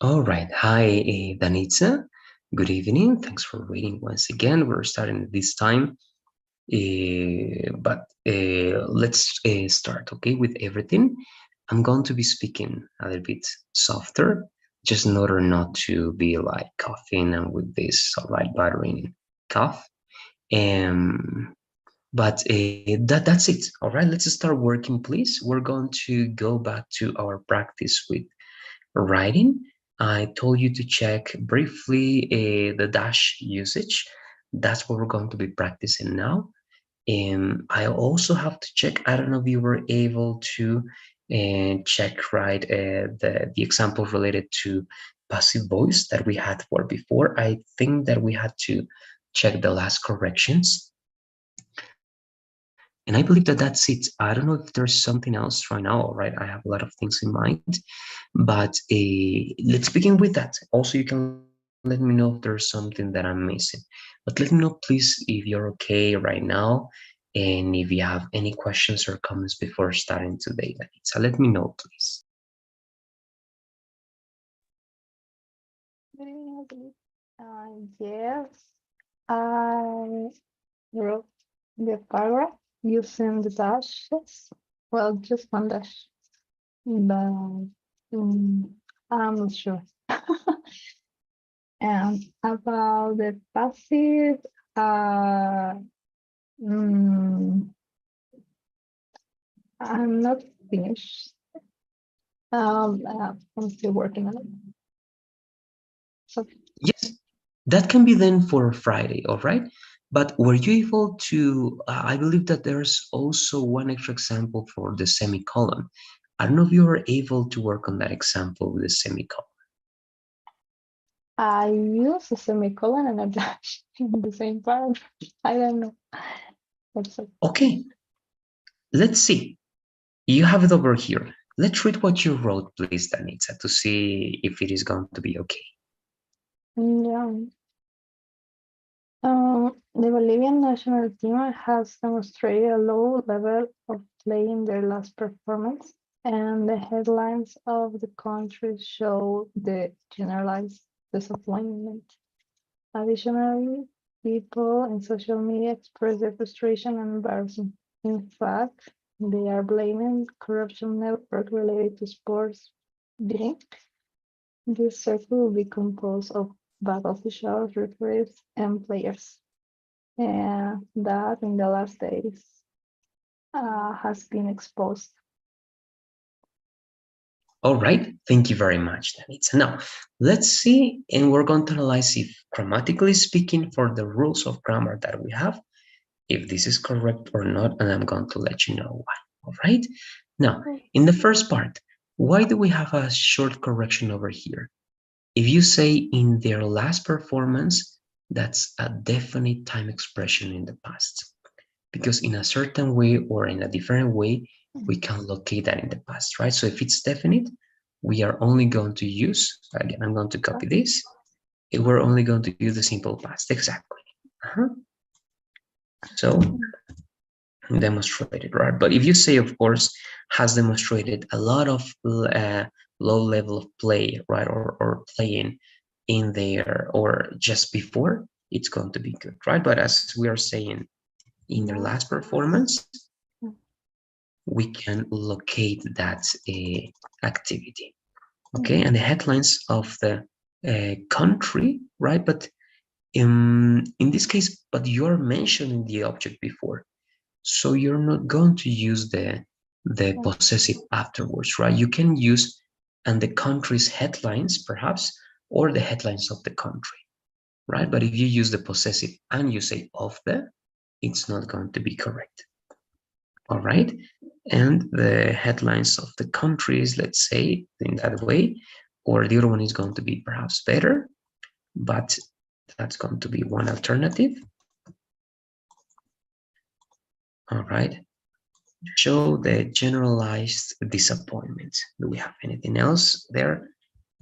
All right. Hi, Danitza. Good evening. Thanks for waiting once again. We're starting this time, but let's start, okay, with everything. I'm going to be speaking a little bit softer, just in order not to be like coughing and with this, all right, battering cough. But that's it. All right, let's start working, please. We're going to go back to our practice with writing. I told you to check briefly the dash usage. That's what we're going to be practicing now. And I also have to check, I don't know if you were able to check right the example related to passive voice that we had for before. I think that we had to check the last corrections. And I believe that that's it. I don't know if there's something else right now. All right, I have a lot of things in mind, but let's begin with that. Also, you can let me know if there's something that I'm missing. But let me know, please, if you're okay right now, and if you have any questions or comments before starting today. So let me know, please. Yes, I wrote the paragraph using the dashes. Well, just one dash, but I'm not sure. And about the passive, uh, mm, I'm not finished. I'm still working on it. So Yes, that can be then for Friday, all right? But were you able to? I believe that there's also one extra example for the semicolon. I don't know if you were able to work on that example with the semicolon. I use a semicolon and a dash in the same paragraph. I don't know. That's it. Okay, let's see. You have it over here. Let's read what you wrote, please, Danitza, to see if it is going to be okay. Yeah. The Bolivian national team has demonstrated a low level of play in their last performance, and the headlines of the country show the generalized disappointment. Additionally, people in social media express their frustration and embarrassment. In fact, they are blaming corruption network related to sports betting. This circle will be composed of bad officials, referees, and players. And that in the last days has been exposed. All right, thank you very much, Danitza. Now, let's see, and we're going to analyze if grammatically speaking for the rules of grammar that we have, if this is correct or not, and I'm going to let you know why. All right. Now, in the first part, why do we have a short correction over here? If you say in their last performance, that's a definite time expression in the past. Because in a certain way or in a different way, we can locate that in the past, right? So if it's definite, we are only going to use, again, I'm going to copy this. We're only going to use the simple past, exactly. So demonstrated, right? But if you say, of course, has demonstrated a lot of low level of play, right, or playing in there or just before, it's going to be good, right? But as we are saying in their last performance, we can locate that activity, okay? And the headlines of the country, right? But in this case, but you're mentioning the object before. So you're not going to use the possessive afterwards, right? You can use and the country's headlines, perhaps, or the headlines of the country, right? But if you use the possessive and you say of the, it's not going to be correct. All right. And the headlines of the countries, let's say in that way, or the other one is going to be perhaps better, but that's going to be one alternative. All right. Show the generalized disappointment. Do we have anything else there?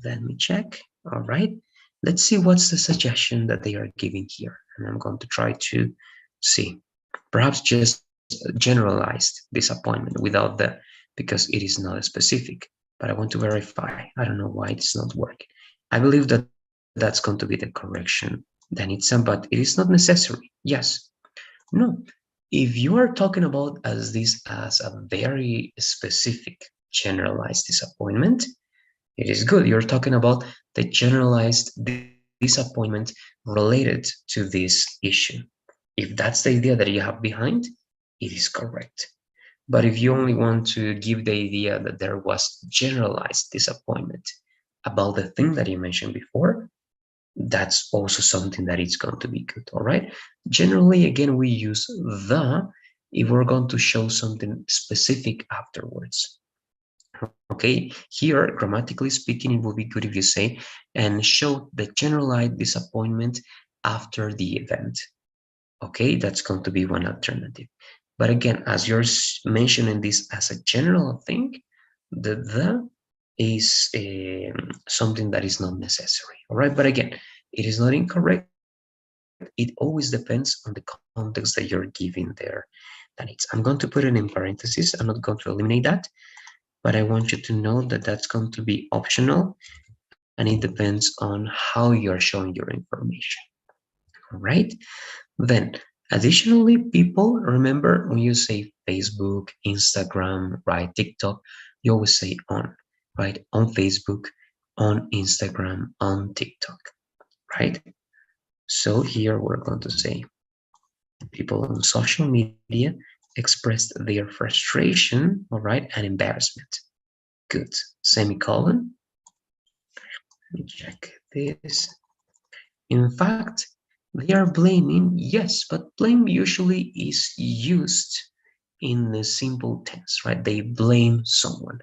Let me check. All right. Let's see what's the suggestion that they are giving here. And I'm going to try to see. Perhaps just generalized disappointment without the, because it is not specific. But I want to verify. I don't know why it's not working. I believe that that's going to be the correction that needs some, but it is not necessary. Yes. No. If you are talking about as this as a very specific generalized disappointment, it is good. You're talking about the generalized disappointment related to this issue. If that's the idea that you have behind, it is correct. But if you only want to give the idea that there was generalized disappointment about the thing that you mentioned before, that's also something that is going to be good. All right. Generally, again, we use the if we're going to show something specific afterwards. Okay, here, grammatically speaking, it would be good if you say, and show the generalized disappointment after the event. Okay, that's going to be one alternative. But again, as you're mentioning this as a general thing, the is something that is not necessary. All right, but again, it is not incorrect. It always depends on the context that you're giving there. I'm going to put it in parentheses. I'm not going to eliminate that, but I want you to know that that's going to be optional, and it depends on how you're showing your information. All right. Then, additionally, people remember when you say Facebook, Instagram, right, TikTok, you always say on, right, on Facebook, on Instagram, on TikTok, right? So here we're going to say people on social media expressed their frustration, all right, and embarrassment. Good. Semicolon. Let me check this. In fact, they are blaming, yes, but blame usually is used in the simple tense, right? They blame someone.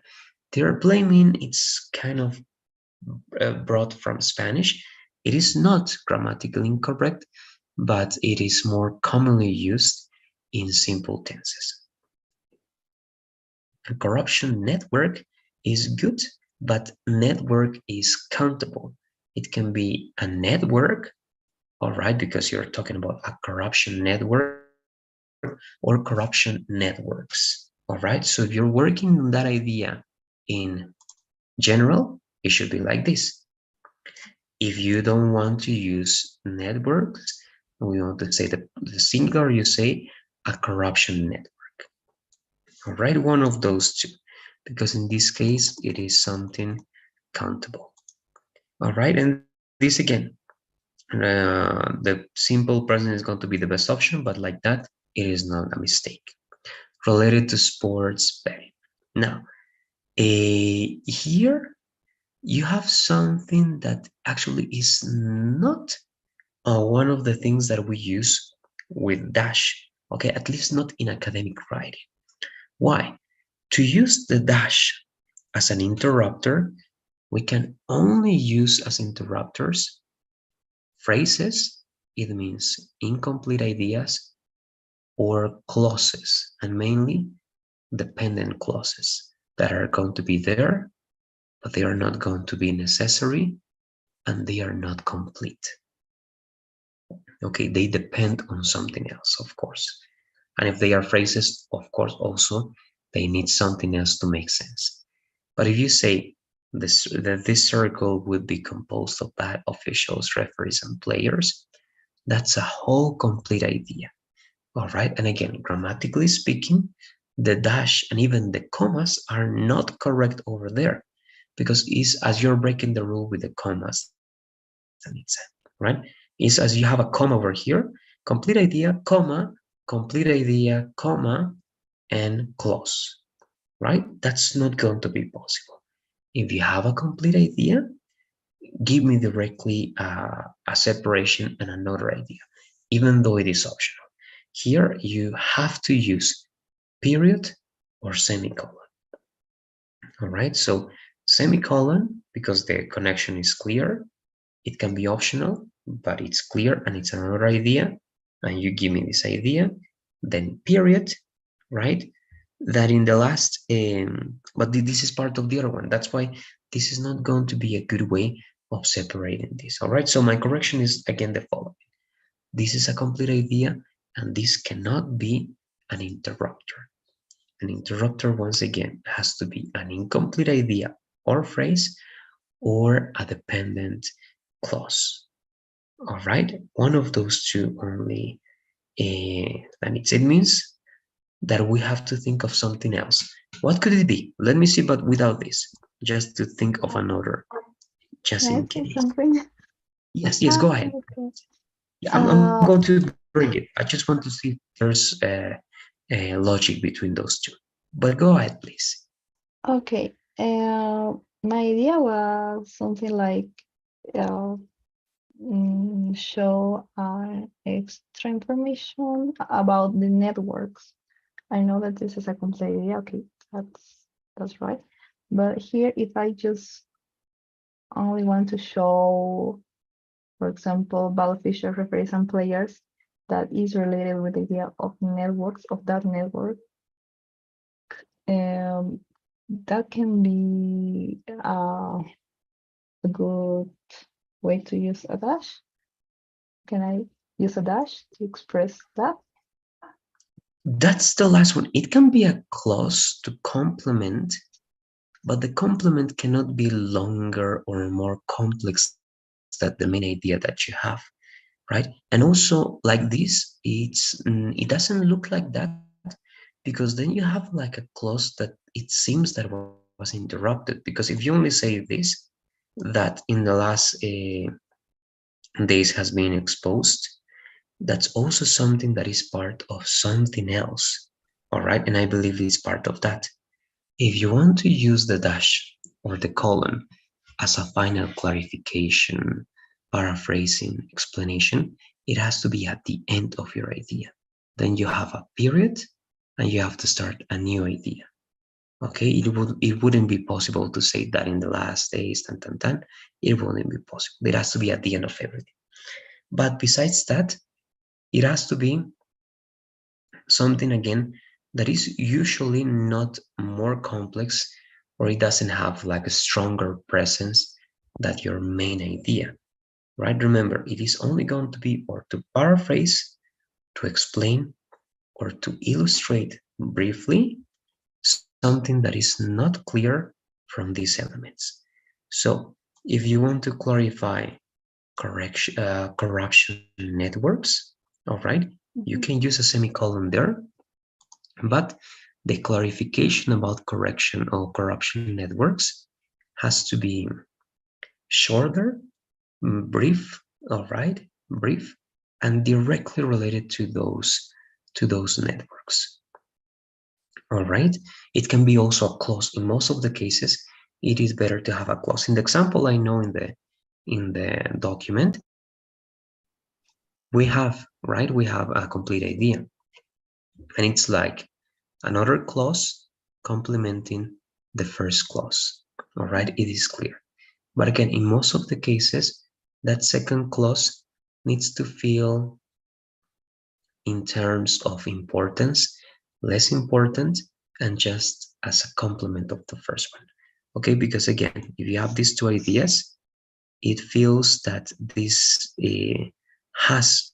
They're blaming, it's kind of brought from Spanish. It is not grammatically incorrect, but it is more commonly used in simple tenses. A corruption network is good, but network is countable. It can be a network, all right, because you're talking about a corruption network or corruption networks. All right, so if you're working on that idea in general, it should be like this. If you don't want to use networks, we want to say the singular, you say a corruption network. All right, one of those two, because in this case, it is something countable. All right, and this again, the simple present is going to be the best option, but like that, it is not a mistake. Related to sports betting. Now, here you have something that actually is not one of the things that we use with dash, okay, at least not in academic writing. Why? To use the dash as an interrupter, we can only use as interrupters phrases, it means incomplete ideas, or clauses, and mainly dependent clauses that are going to be there, but they are not going to be necessary, and they are not complete. Okay, they depend on something else, of course. And if they are phrases, of course, also they need something else to make sense. But if you say that this circle would be composed of bad officials, referees, and players, that's a whole complete idea. All right, and again, grammatically speaking, the dash and even the commas are not correct over there because it's as you're breaking the rule with the commas, and it's right? It's as you have a comma over here, complete idea, comma, complete idea, comma, and clause, right? That's not going to be possible. If you have a complete idea, give me directly a separation and another idea, even though it is optional. Here you have to use period or semicolon. All right, so semicolon, because the connection is clear, it can be optional, but it's clear and it's another idea, and you give me this idea, then period, right? That in the last, but this is part of the other one. That's why this is not going to be a good way of separating this. All right, so my correction is again the following. This is a complete idea, and this cannot be an interrupter. An interrupter, once again, has to be an incomplete idea or phrase, or a dependent clause. All right, one of those two only. And it means that we have to think of something else. What could it be? Let me see, but without this, just to think of another, just Can I in say case. something? Yes, go ahead. Okay. Yeah, I'm Uh, going to bring it. I just want to see if there's a logic between those two. But go ahead, please. okay. My idea was something like uh, show extra information about the networks. I know that this is a complete idea. Okay, that's right. But here, if I just only want to show, for example, beneficial referees and players that is related with the idea of networks of that network, um, that can be a good way to use a dash. Can I use a dash to express that? That's the last one. It can be a clause to complement, but the complement cannot be longer or more complex than the main idea that you have, right? And also like this, it doesn't look like that because then you have like a clause that it seems that was interrupted. Because if you only say this, that in the last days has been exposed, that's also something that is part of something else. All right, and I believe it's part of that. If you want to use the dash or the colon as a final clarification, paraphrasing, explanation, it has to be at the end of your idea. Then you have a period and you have to start a new idea. Okay, it wouldn't be possible to say that in the last days, tan. It wouldn't be possible. It has to be at the end of everything. But besides that, it has to be something again that is usually not more complex, or it doesn't have like a stronger presence than your main idea, right? Remember, it is only going to be or to paraphrase, to explain, or to illustrate briefly something that is not clear from these elements. So if you want to clarify corruption networks, all right, you can Mhm. use a semicolon there. But the clarification about correction or corruption networks has to be shorter, brief, all right, brief, and directly related to those networks. All right. It can be also a clause. In most of the cases, it is better to have a clause. In the example I know in the document, we have a complete idea. And it's like another clause complementing the first clause. All right, it is clear. But again, in most of the cases, that second clause needs to feel in terms of importance, less important, and just as a complement of the first one. Okay, because again, if you have these two ideas, it feels that this has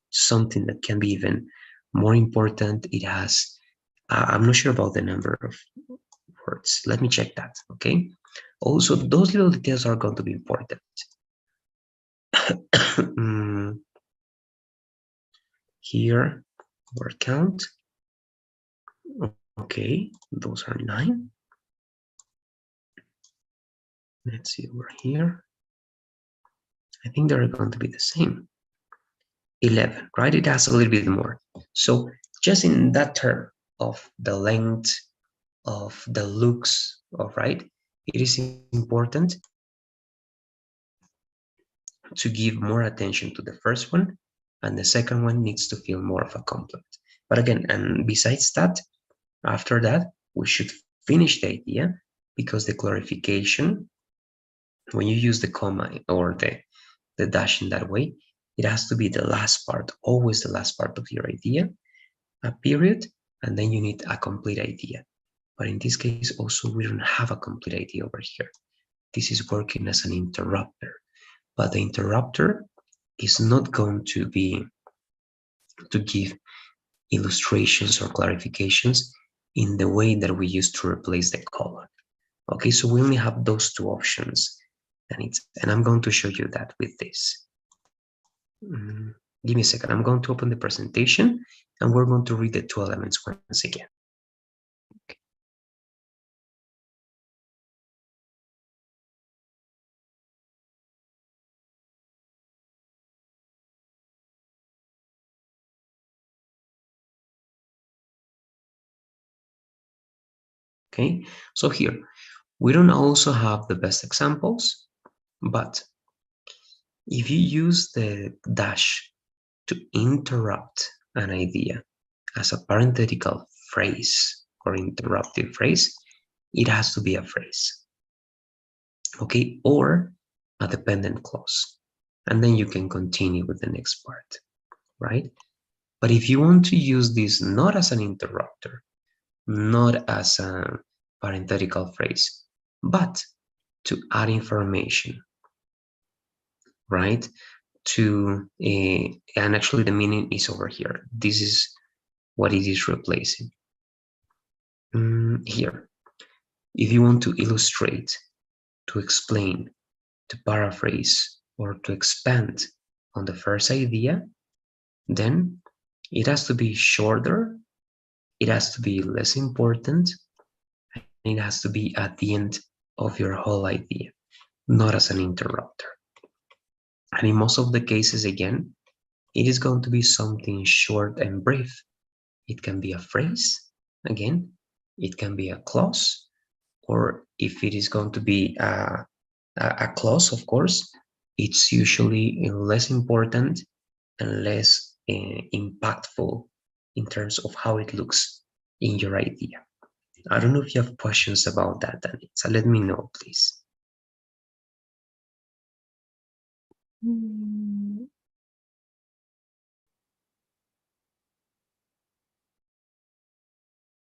something that can be even more important. It has, I'm not sure about the number of words. Let me check that. Okay. Also, those little details are going to be important. Here, word count. Okay, those are 9. Let's see over here. I think they're going to be the same. 11, right? It has a little bit more. So just in that term of the length, of the looks, all right, it is important to give more attention to the first one, and the second one needs to feel more of a compliment. But again, and besides that, after that, we should finish the idea, because the clarification, when you use the comma or the dash in that way, it has to be the last part, always the last part of your idea, a period, and then you need a complete idea. But in this case, also, we don't have a complete idea over here. This is working as an interrupter, but the interrupter is not going to be to give illustrations or clarifications in the way that we used to replace the colon. Okay, so we only have those two options. And I'm going to show you that with this. Give me a second. I'm going to open the presentation and we're going to read the two elements once again. Okay, so here we don't also have the best examples, but if you use the dash to interrupt an idea as a parenthetical phrase or interruptive phrase, it has to be a phrase, okay, or a dependent clause. And then you can continue with the next part, right? But if you want to use this not as an interrupter, not as a parenthetical phrase, but to add information, right? And actually the meaning is over here. This is what it is replacing. Here, if you want to illustrate, to explain, to paraphrase, or to expand on the first idea, then it has to be shorter, it has to be less important, and it has to be at the end of your whole idea, not as an interrupter. And in most of the cases, again, it is going to be something short and brief. It can be a phrase, again, it can be a clause, or if it is going to be a clause, of course, it's usually less important and less impactful in terms of how it looks in your idea. I don't know if you have questions about that, Danny. So let me know, please.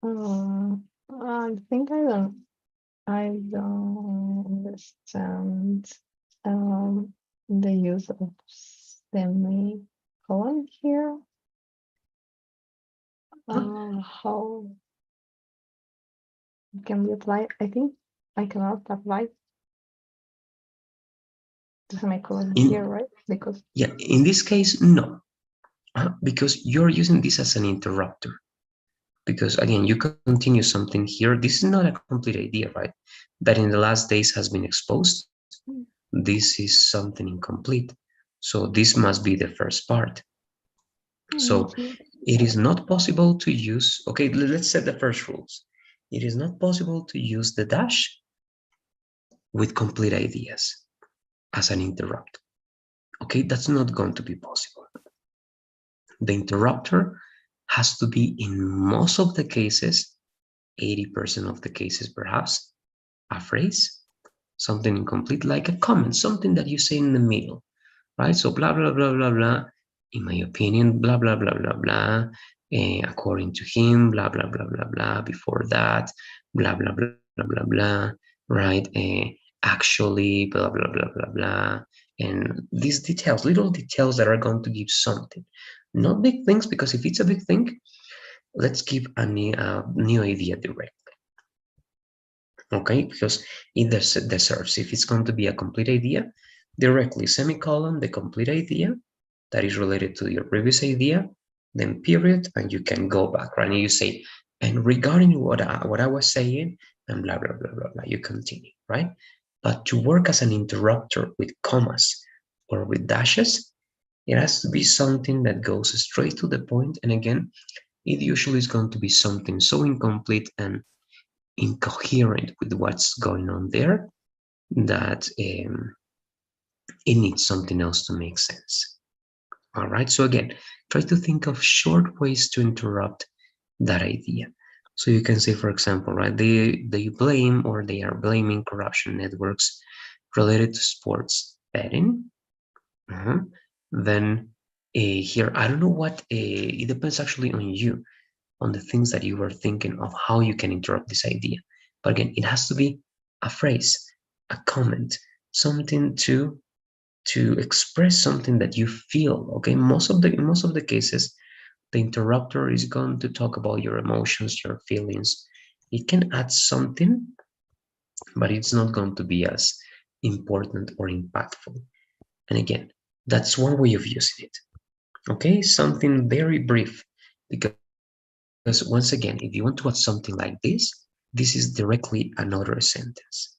I think I don't understand the use of semicolon here. How it can be applied? I think I cannot apply the semicolon here, right? Because yeah, in this case, no, because you're using this as an interrupter. Because again, you continue something here. This is not a complete idea, right? That in the last days has been exposed. This is something incomplete. So this must be the first part. So it is not possible to use, okay, let's set the first rules. It is not possible to use the dash with complete ideas as an interrupt. Okay, that's not going to be possible. The interrupter has to be, in most of the cases, 80% of the cases perhaps, a phrase, something incomplete, like a comment, something that you say in the middle, right? So blah, blah, blah, blah, blah, in my opinion, blah, blah, blah, blah, blah, according to him, blah, blah, blah, blah, blah, before that, blah, blah, blah, blah, blah, blah, right? Actually, blah, blah, blah, blah, blah. And these details, little details that are going to give something. Not big things, because if it's a big thing, let's give a new idea directly. Okay, because it deserves, if it's going to be a complete idea, directly semicolon, the complete idea that is related to your previous idea, then period, and you can go back, right? And you say, and regarding what I was saying, and blah, blah, blah, blah, blah, you continue, right? But to work as an interrupter with commas or with dashes, it has to be something that goes straight to the point. And again, it usually is going to be something so incomplete and incoherent with what's going on there that it needs something else to make sense. All right, so again, try to think of short ways to interrupt that idea. So you can say, for example, right, they blame, or they are blaming corruption networks related to sports betting. Then here, I don't know what, it depends actually on you, on the things that you were thinking of how you can interrupt this idea. But again, it has to be a phrase, a comment, something to express something that you feel. Okay, in most of the cases, the interrupter is going to talk about your emotions, your feelings. It can add something, but it's not going to be as important or impactful. And again, that's one way of using it. Okay, something very brief, because once again, if you want to add something like this is directly another sentence.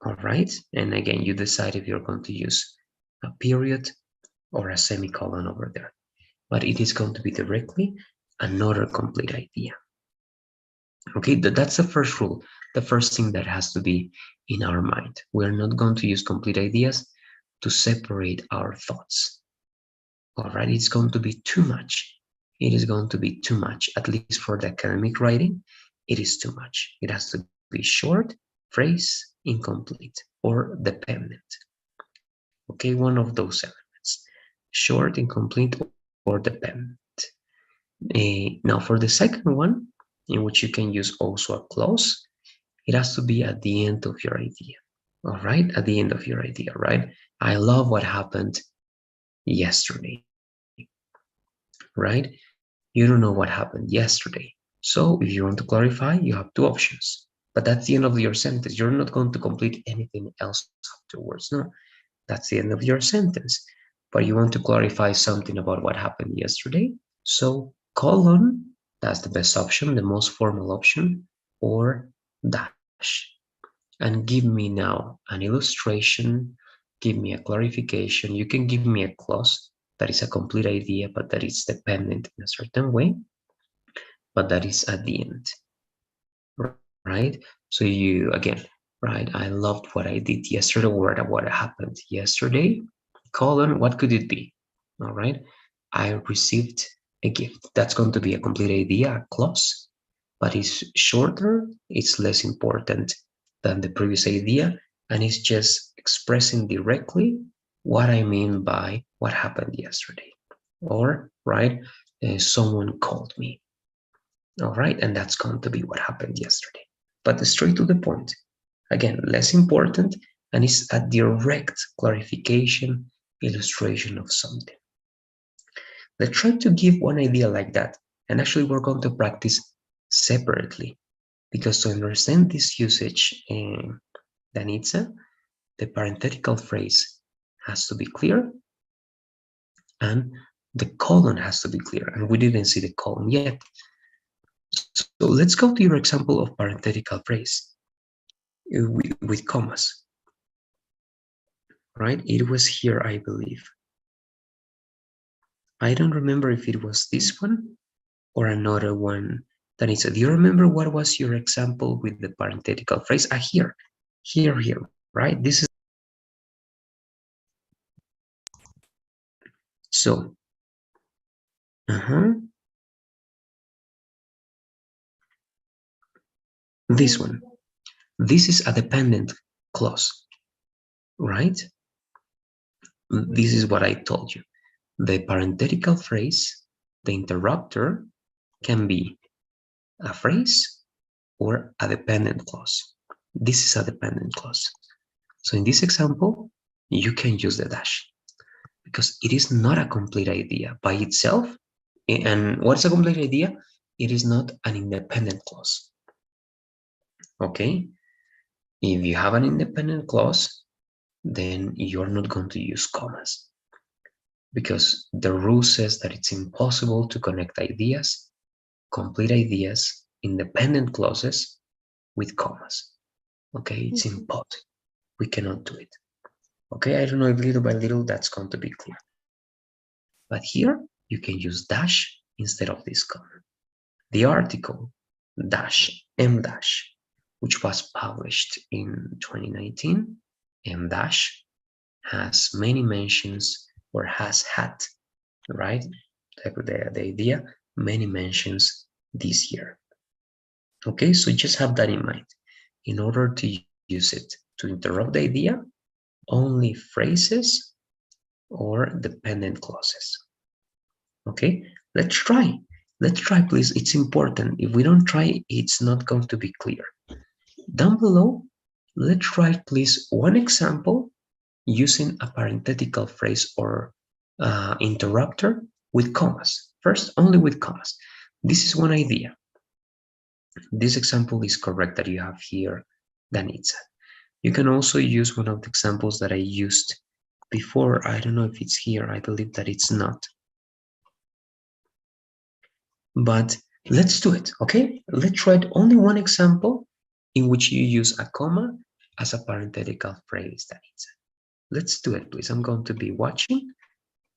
All right, and again, you decide if you're going to use a period or a semicolon over there, but it is going to be directly another complete idea. Okay, that's the first rule, the first thing that has to be in our mind. We're not going to use complete ideas to separate our thoughts. All right, it's going to be too much. It is going to be too much, at least for the academic writing. It is too much. It has to be short, phrase, incomplete, or dependent. Okay, one of those elements, short, incomplete, or dependent. Now for the second one, in which you can use also a clause, it has to be at the end of your idea. All right, at the end of your idea, right? I love what happened yesterday, right? You don't know what happened yesterday. So if you want to clarify, you have two options. But that's the end of your sentence. You're not going to complete anything else afterwards. No, that's the end of your sentence. But you want to clarify something about what happened yesterday. So colon, that's the best option, the most formal option, or dash. And give me now an illustration, give me a clarification. You can give me a clause that is a complete idea, but that is dependent in a certain way, but that is at the end, right? So you, again, right, I loved what I did yesterday, or what happened yesterday, colon, what could it be? All right, I received a gift. That's going to be a complete idea, a clause, but it's shorter, it's less important than the previous idea, and it's just expressing directly what I mean by what happened yesterday. Or, right, someone called me. All right, and that's going to be what happened yesterday. But straight to the point. Again, less important, and it's a direct clarification, illustration of something. Let's try to give one idea like that. And actually, we're going to practice separately, because to understand this usage, Danitza, the parenthetical phrase has to be clear, and the colon has to be clear. And we didn't see the colon yet. So let's go to your example of parenthetical phrase with commas. Right? It was here, I believe. I don't remember if it was this one or another one. Danitza, do you remember what was your example with the parenthetical phrase? Here, right? This is so. This one. This is a dependent clause, right? This is what I told you. The parenthetical phrase, the interrupter, can be a phrase or a dependent clause. This is a dependent clause. So in this example, you can use the dash because it is not a complete idea by itself. And what's a complete idea? It is not an independent clause. Okay? If you have an independent clause, then you're not going to use commas because the rule says that it's impossible to connect ideas, complete ideas, independent clauses with commas. Okay, it's impossible. We cannot do it. Okay, I don't know if little by little that's going to be clear. But here you can use dash instead of this comma. The article dash M dash, which was published in 2019, M dash has many mentions, or has had, right? The idea, many mentions this year. Okay, so just have that in mind. In order to use it to interrupt the idea, only phrases or dependent clauses. Okay, let's try. Let's try, please. It's important. If we don't try, it's not going to be clear. Down below, let's try, please, one example using a parenthetical phrase or interrupter with commas. First, only with commas. This is one idea. This example is correct that you have here, Danitza. You can also use one of the examples that I used before. I don't know if it's here. I believe that it's not. But let's do it, okay? Let's try only one example in which you use a comma as a parenthetical phrase. That is it. Let's do it, please. I'm going to be watching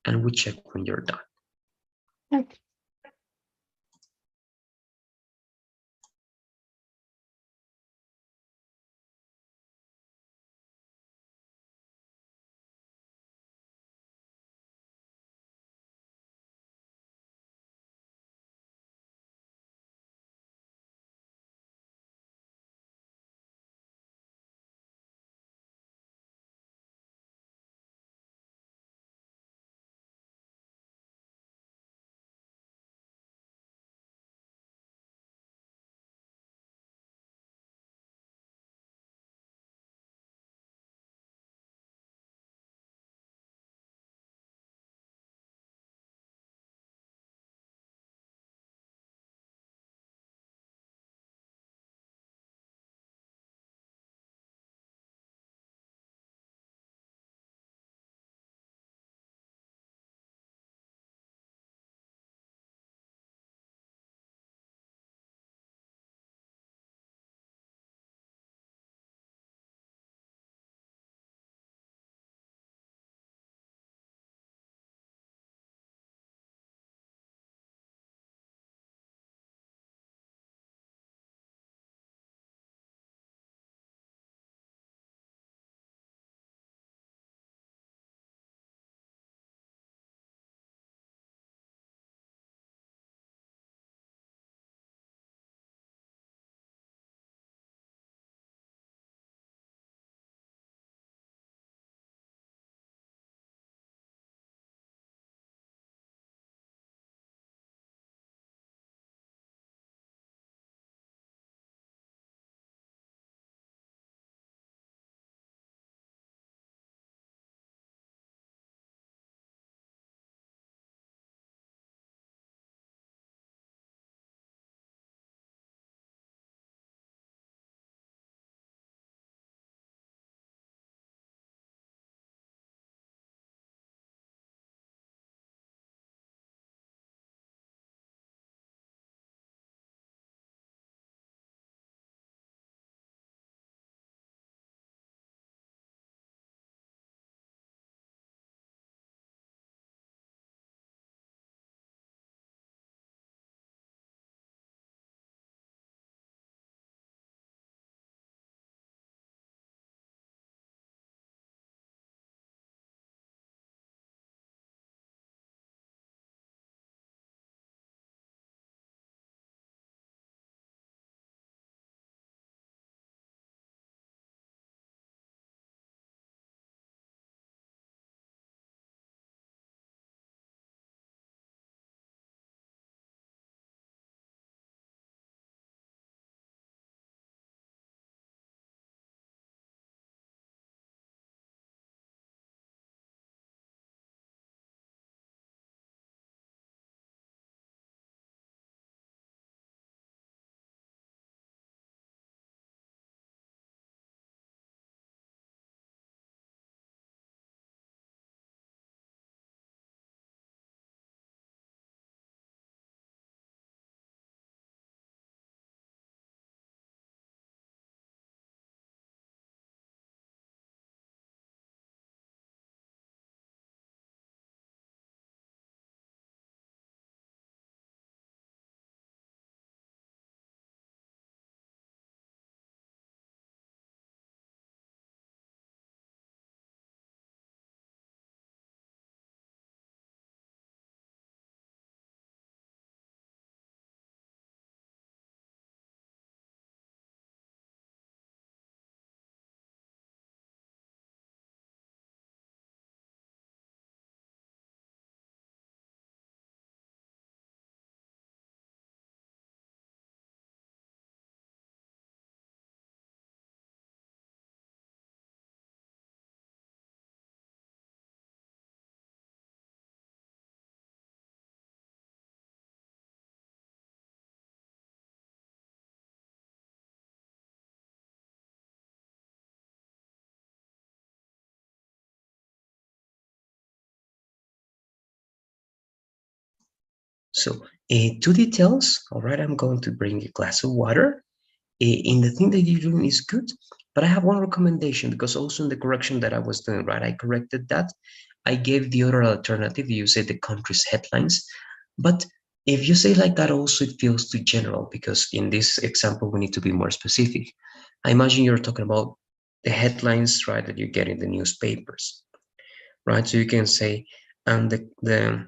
and we check when you're done. Okay. So, two details. All right, I'm going to bring a glass of water. In the thing that you're doing is good, but I have one recommendation because also in the correction that I was doing, right, I corrected that. I gave the other alternative. You say the country's headlines, but if you say like that, also it feels too general because in this example we need to be more specific. I imagine you're talking about the headlines, right, that you get in the newspapers, right? So you can say, and the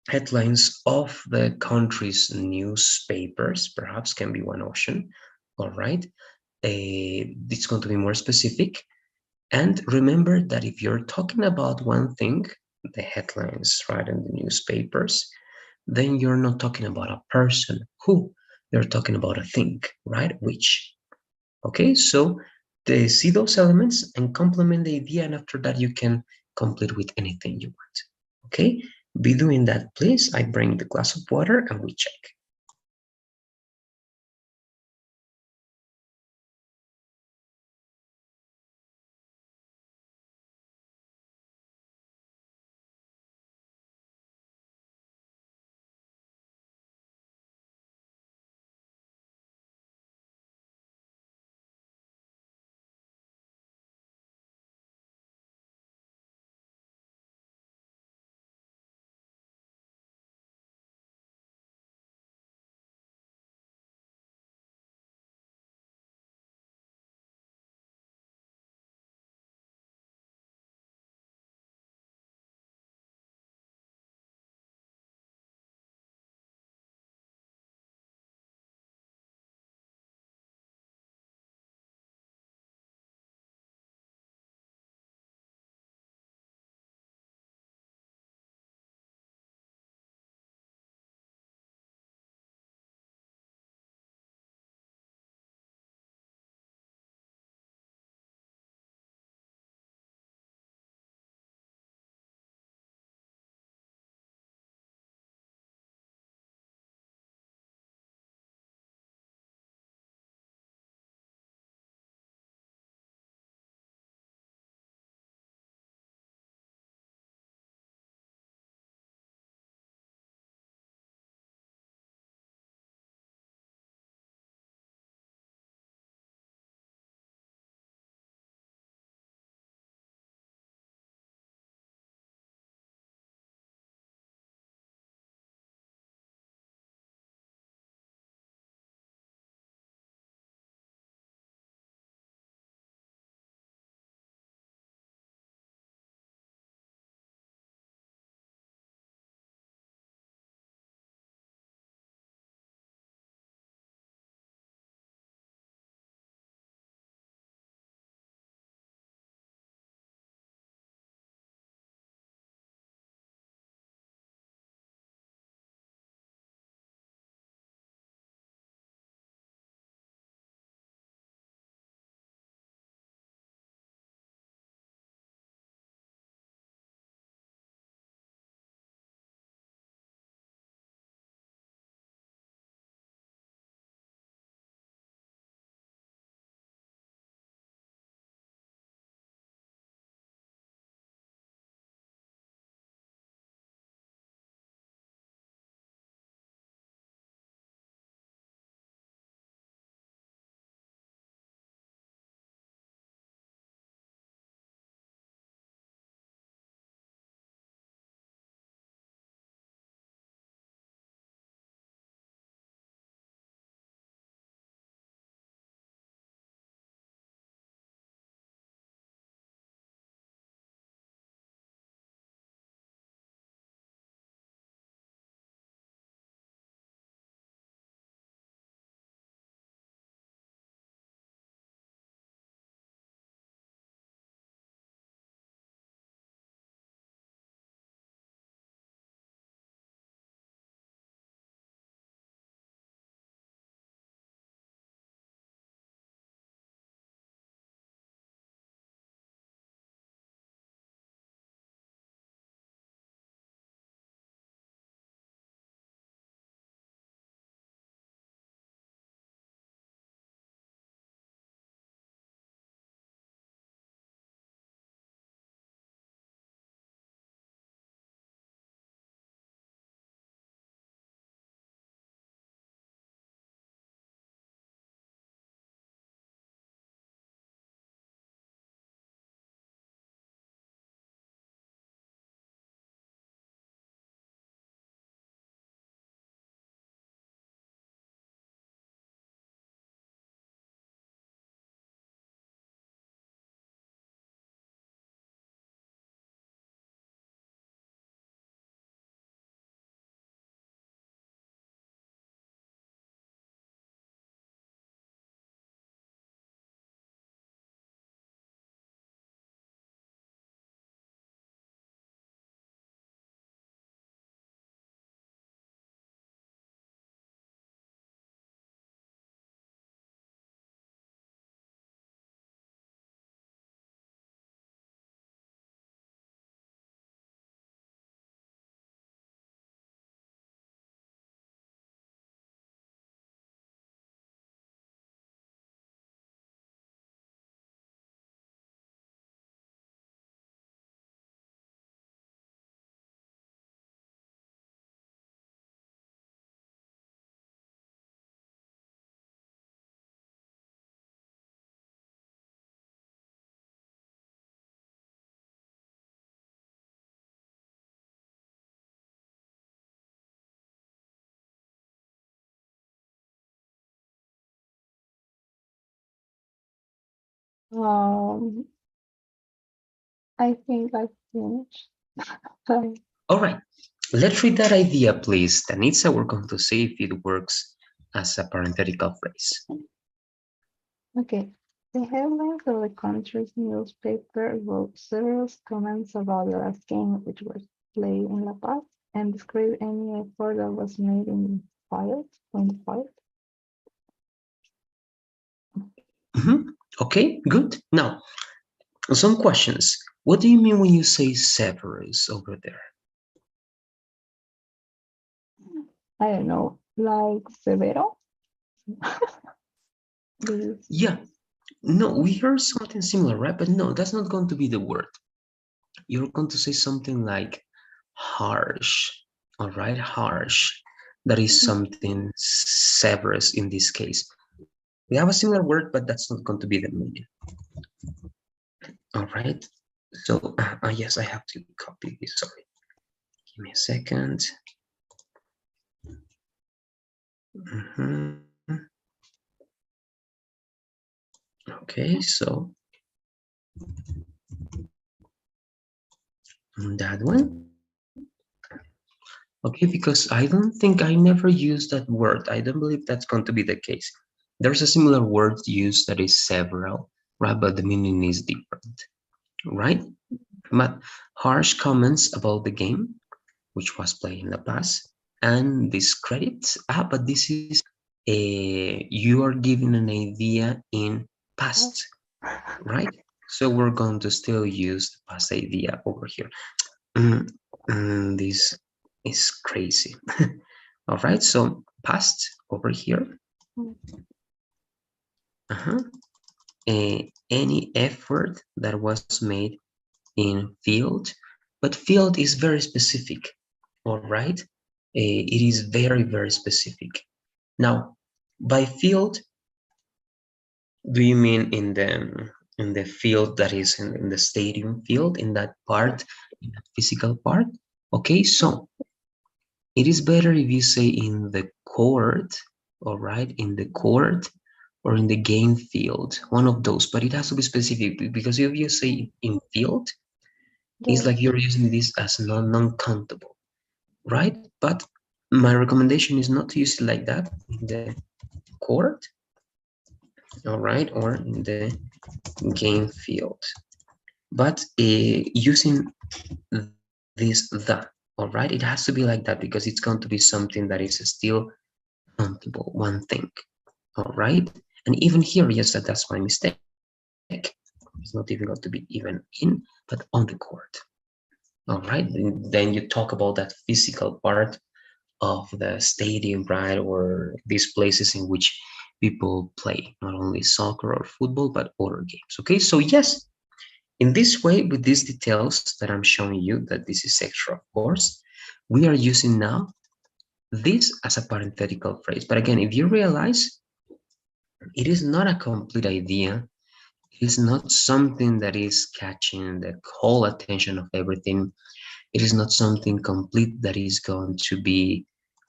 headlines of the country's newspapers perhaps can be one option. All right, it's going to be more specific. And remember that if you're talking about one thing, the headlines, right, in the newspapers, then you're not talking about a person who, you're talking about a thing, right, which. Okay, so they see those elements and complement the idea, and after that you can complete with anything you want. Okay, be doing that, please. I bring the glass of water and we check. Um, I think I finished. Sorry. All right, let's read that idea, please. Danitza, we're going to see if it works as a parenthetical phrase. Okay. The headlines of the country's newspaper wrote several comments about the last game, which was played in La Paz, and described any effort that was made in the fight. Okay, good. Now, some questions. What do you mean when you say Severus over there? I don't know, like Severo? Yeah, no, we heard something similar, right? But no, that's not going to be the word. You're going to say something like harsh, all right? Harsh. That is something Severus in this case. We have a similar word, but that's not going to be the meaning. All right. So, yes, I have to copy this. Sorry. Give me a second. Okay, so that one. Okay, because I don't think I never used that word. I don't believe that's going to be the case. There's a similar word used that is several, right? But the meaning is different, right? But harsh comments about the game, which was played in the past, and discredits. But this is you are giving an idea in past, right? So we're going to still use the past idea over here. This is crazy. All right, so past over here. Any effort that was made in field, but field is very specific. All right, it is very, very specific. Now, by field, do you mean in the field that is in the stadium field, in that part, in that physical part? Okay, so it is better if you say in the court, all right, in the court or in the game field, one of those, but it has to be specific because if you say in field, it's like you're using this as non-countable, right? But my recommendation is not to use it like that in the court, all right, or in the game field, but using this the, all right, it has to be like that because it's going to be something that is still countable, one thing, all right? And even here, yes, that's my mistake. It's not even going to be even in, but on the court, all right? And then you talk about that physical part of the stadium, right? Or these places in which people play, not only soccer or football, but other games, okay? So yes, in this way, with these details that I'm showing you, that this is extra, of course, we are using now this as a parenthetical phrase. But again, if you realize, it is not a complete idea. It is not something that is catching the whole attention of everything. It is not something complete that is going to be,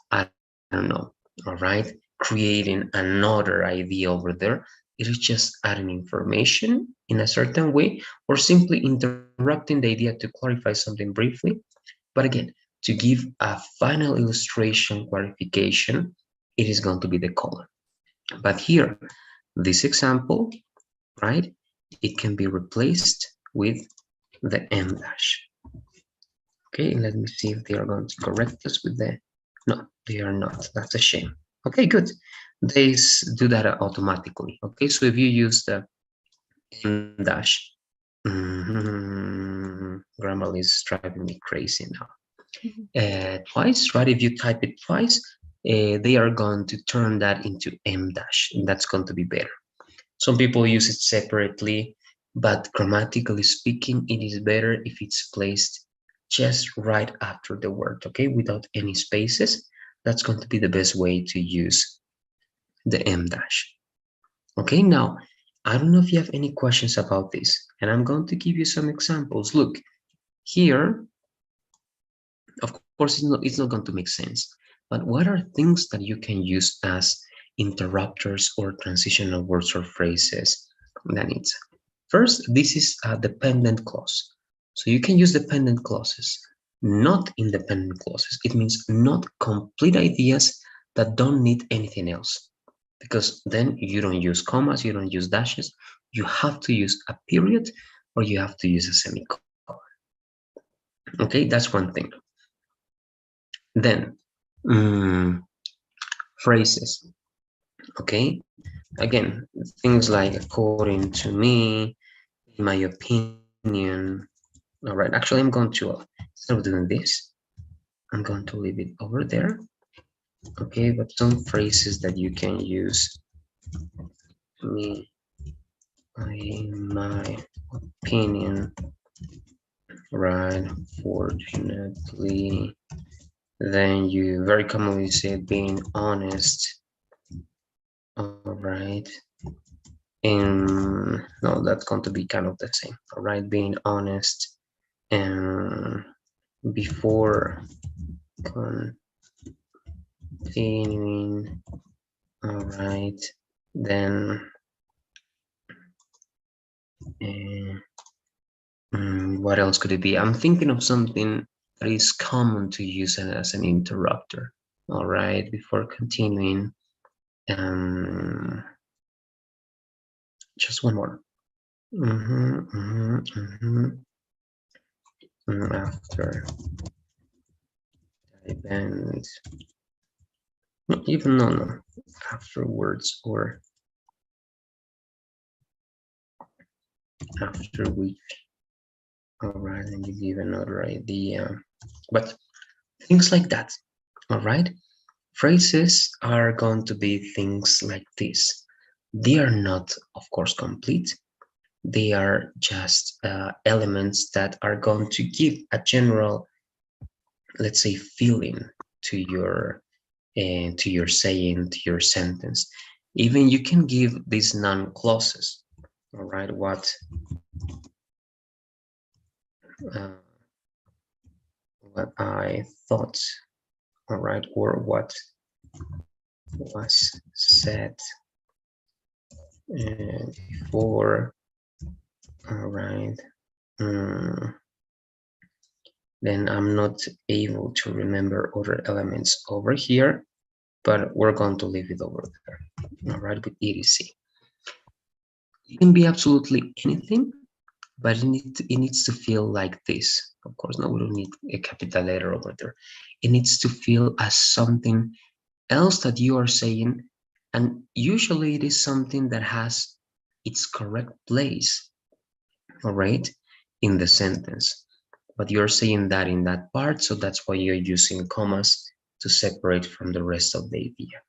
I don't know, all right, creating another idea over there. It is just adding information in a certain way or simply interrupting the idea to clarify something briefly. But again, to give a final illustration clarification, it is going to be the color. But here, this example, right, it can be replaced with the M dash. Okay, let me see if they are going to correct us with the, no, they are not. That's a shame. Okay, good. They do that automatically. Okay, so if you use the M dash, Grammarly is driving me crazy now. Twice, right? If you type it twice, they are going to turn that into M dash, and that's going to be better. Some people use it separately, but grammatically speaking, it is better if it's placed just right after the word, okay, without any spaces. That's going to be the best way to use the M dash. Okay, now, I don't know if you have any questions about this, and I'm going to give you some examples. Look, here, of course, it's not going to make sense, but what are things that you can use as interrupters or transitional words or phrases? Danitza. First, this is a dependent clause. So you can use dependent clauses, not independent clauses. It means not complete ideas that don't need anything else. Because then you don't use commas, you don't use dashes. You have to use a period or you have to use a semicolon. Okay, that's one thing. Then, phrases. Okay, again, things like according to me, in my opinion. All right, actually, I'm going to, instead of doing this, I'm going to leave it over there. Okay, but some phrases that you can use. Me, in my opinion, right? Fortunately, then you very commonly say being honest. All right. And no, that's going to be kind of the same. All right, being honest and before continuing. All right, then what else could it be? I'm thinking of something that is common to use as an interrupter. All right, before continuing, just one more. After event, not even no, afterwards or after which. All right, and you give another idea, but things like that. All right, phrases are going to be things like this. They are not, of course, complete. They are just elements that are going to give a general, let's say, feeling to your saying, to your sentence. Even you can give these non-clauses. All right, uh, what I thought. All right, or what was said before. All right. Then I'm not able to remember other elements over here, but we're going to leave it over there. All right, with EDC. It can be absolutely anything, but it needs to feel like this. Of course, no, we don't need a capital letter over there. It needs to feel as something else that you are saying, and usually it is something that has its correct place, all right, in the sentence. But you're saying that in that part, so that's why you're using commas to separate from the rest of the idea.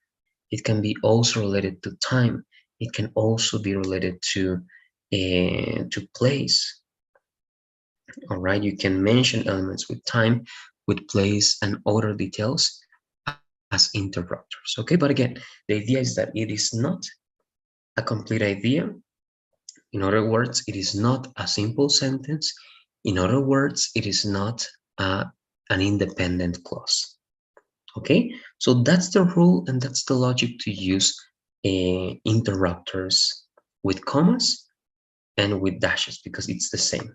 It can be also related to time. It can also be related to place. All right, you can mention elements with time, with place, and other details as interrupters. Okay, but again, the idea is that it is not a complete idea. In other words, it is not a simple sentence. In other words, it is not an independent clause. Okay, so that's the rule and that's the logic to use interrupters with commas and with dashes because it's the same.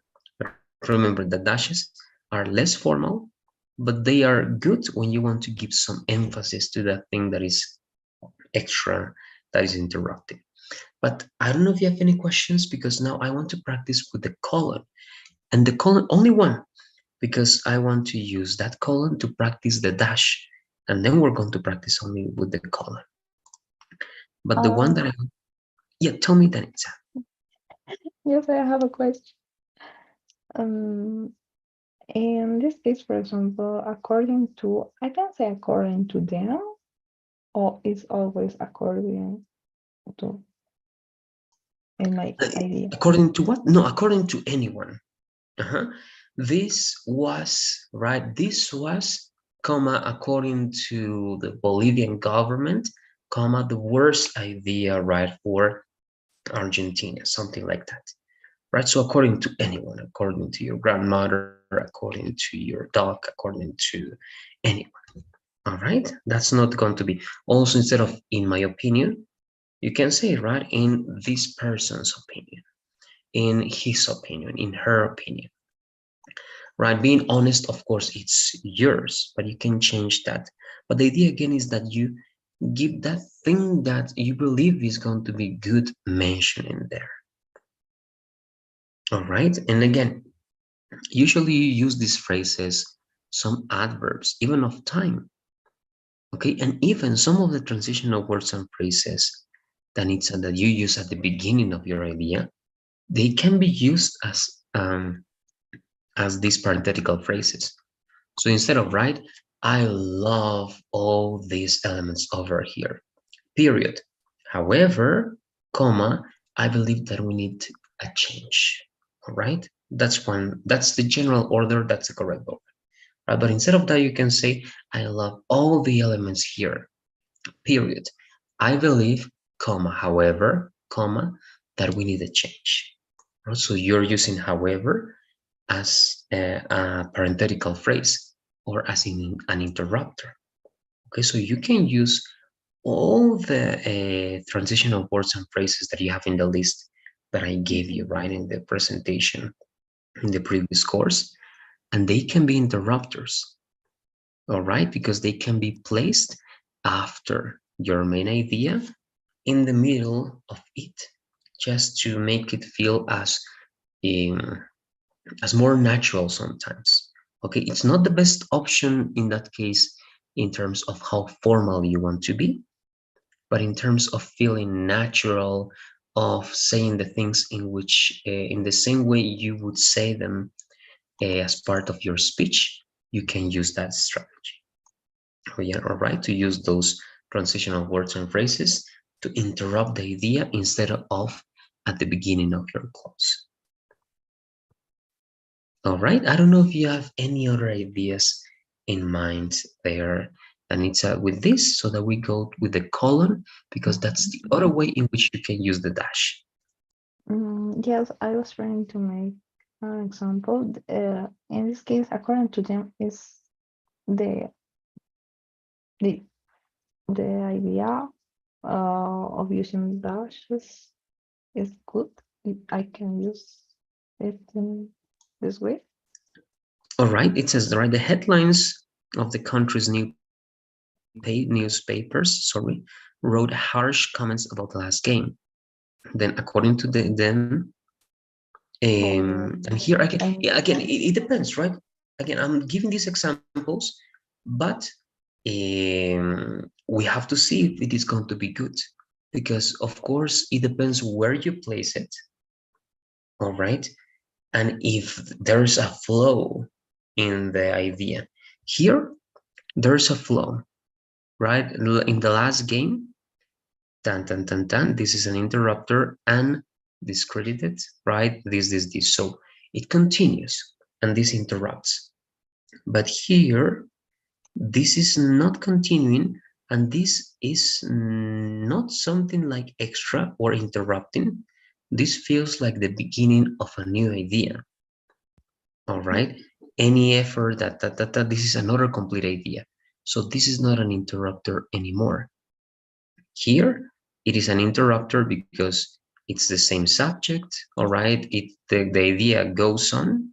Remember that dashes are less formal, but they are good when you want to give some emphasis to that thing that is extra, that is interrupting. But I don't know if you have any questions because now I want to practice with the colon, and the colon only one, because I want to use that colon to practice the dash, and then we're going to practice only with the colon. But the one that yeah, tell me that it's. Yes, I have a question. In this case, for example, according to, I can say according to them, or it's always according to, in my idea. According to what? No, according to anyone. This was, right, this was, comma, according to the Bolivian government, comma, the worst idea, right, for Argentina, something like that, right? So according to anyone, according to your grandmother, according to your dog, according to anyone, all right? That's not going to be, also instead of in my opinion, you can say, right, in this person's opinion. in his opinion, in her opinion, right? Being honest, of course, it's yours, but you can change that. But the idea again is that you give that thing that you believe is going to be good mention in there. All right. And again, usually you use these phrases, some adverbs, even of time. Okay. And even some of the transitional words and phrases that you use at the beginning of your idea, they can be used as these parenthetical phrases. So instead of right, I love all these elements over here, period. However, comma, I believe that we need a change. All right, that's the general order, that's the correct order. Right? But instead of that, you can say, I love all the elements here, period. I believe, comma, however, comma, that we need a change. So you're using however as a parenthetical phrase or as in an interrupter. Okay, so you can use all the transitional words and phrases that you have in the list that I gave you, right, in the presentation in the previous course, and they can be interrupters, all right, because they can be placed after your main idea in the middle of it, just to make it feel um, as more natural sometimes. Okay, it's not the best option in that case in terms of how formal you want to be, but in terms of feeling natural, of saying the things in which, in the same way you would say them as part of your speech, you can use that strategy. Oh, yeah, all right, to use those transitional words and phrases to interrupt the idea instead of at the beginning of your clause. All right, I don't know if you have any other ideas in mind there, Anita, with this, so that we go with the colon, because that's the other way in which you can use the dash. Yes, I was trying to make an example. In this case, according to them, is the the the idea of using dashes is good. I can use it in this way. All right, it says, right, the headlines of the country's newspapers, wrote harsh comments about the last game. Then, according to them, and here again, I yeah, again, it depends, right? Again, I'm giving these examples, but we have to see if it is going to be good, because of course it depends where you place it. All right, and if there's a flow in the idea. Here, there's a flow, right? In the last game, tan, tan, tan, tan, this is an interrupter and discredited, right? This. So it continues and this interrupts. But here, this is not continuing and this is not something like extra or interrupting. This feels like the beginning of a new idea. All right, any effort that this is another complete idea, so this is not an interrupter anymore. Here it is an interrupter because it's the same subject. All right, the idea goes on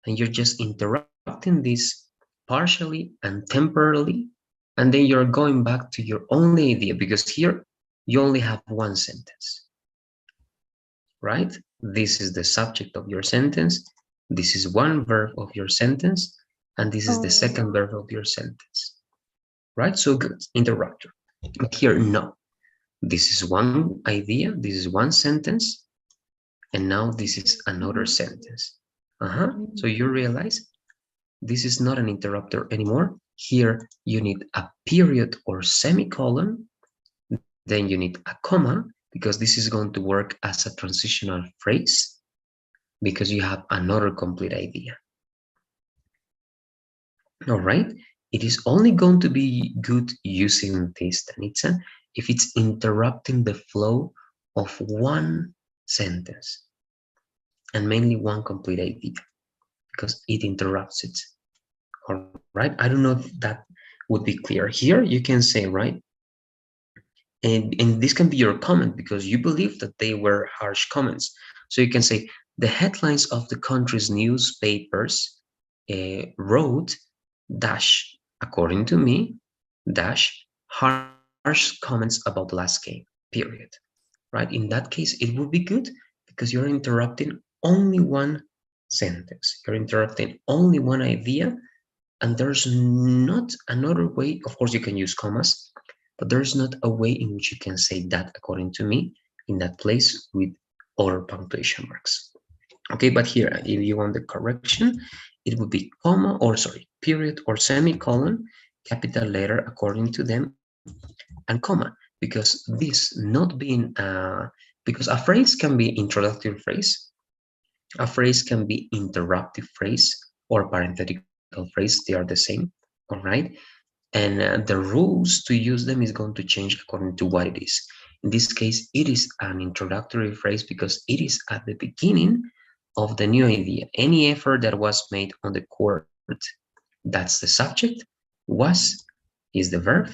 and you're just interrupting this partially and temporarily, and then you're going back to your only idea, because here you only have one sentence, right? This is the subject of your sentence. This is one verb of your sentence, and this is the second verb of your sentence, right? So good, interrupter. But here, no. This is one idea, this is one sentence, and now this is another sentence. So you realize this is not an interrupter anymore. Here, you need a period or semicolon, then you need a comma, because this is going to work as a transitional phrase, because you have another complete idea. All right, it is only going to be good using this, Danitza, if it's interrupting the flow of one sentence and mainly one complete idea, because it interrupts it. All right, I don't know if that would be clear. Here you can say, right, and this can be your comment because you believe that they were harsh comments, So you can say the headlines of the country's newspapers wrote dash, according to me, dash, harsh comments about the last game, period. Right? In that case, it would be good because you're interrupting only one sentence. You're interrupting only one idea, and there's not another way. Of course, you can use commas, but there's not a way in which you can say that, according to me, in that place with other punctuation marks. Okay, but here, if you want the correction, it would be comma, or sorry, period or semicolon, capital letter according to them, and comma, because this not being because a phrase can be introductory phrase, a phrase can be interruptive phrase, or parenthetical phrase. They are the same, all right? And the rules to use them is going to change according to what it is. In this case, it is an introductory phrase because it is at the beginning of the new idea. Any effort that was made on the court, that's the subject, was is the verb,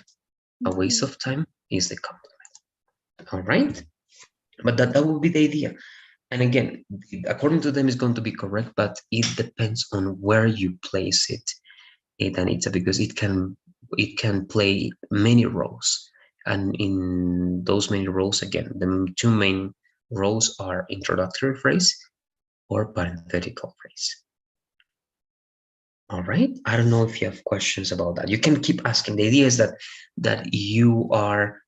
a waste of time is the complement. All right? But that will be the idea. And again, according to them, it's going to be correct, but it depends on where you place it, and it's because it can play many roles, and in those many roles, again, the two main roles are introductory phrase or parenthetical phrase. All right, I don't know if you have questions about that. You can keep asking. The idea is that you are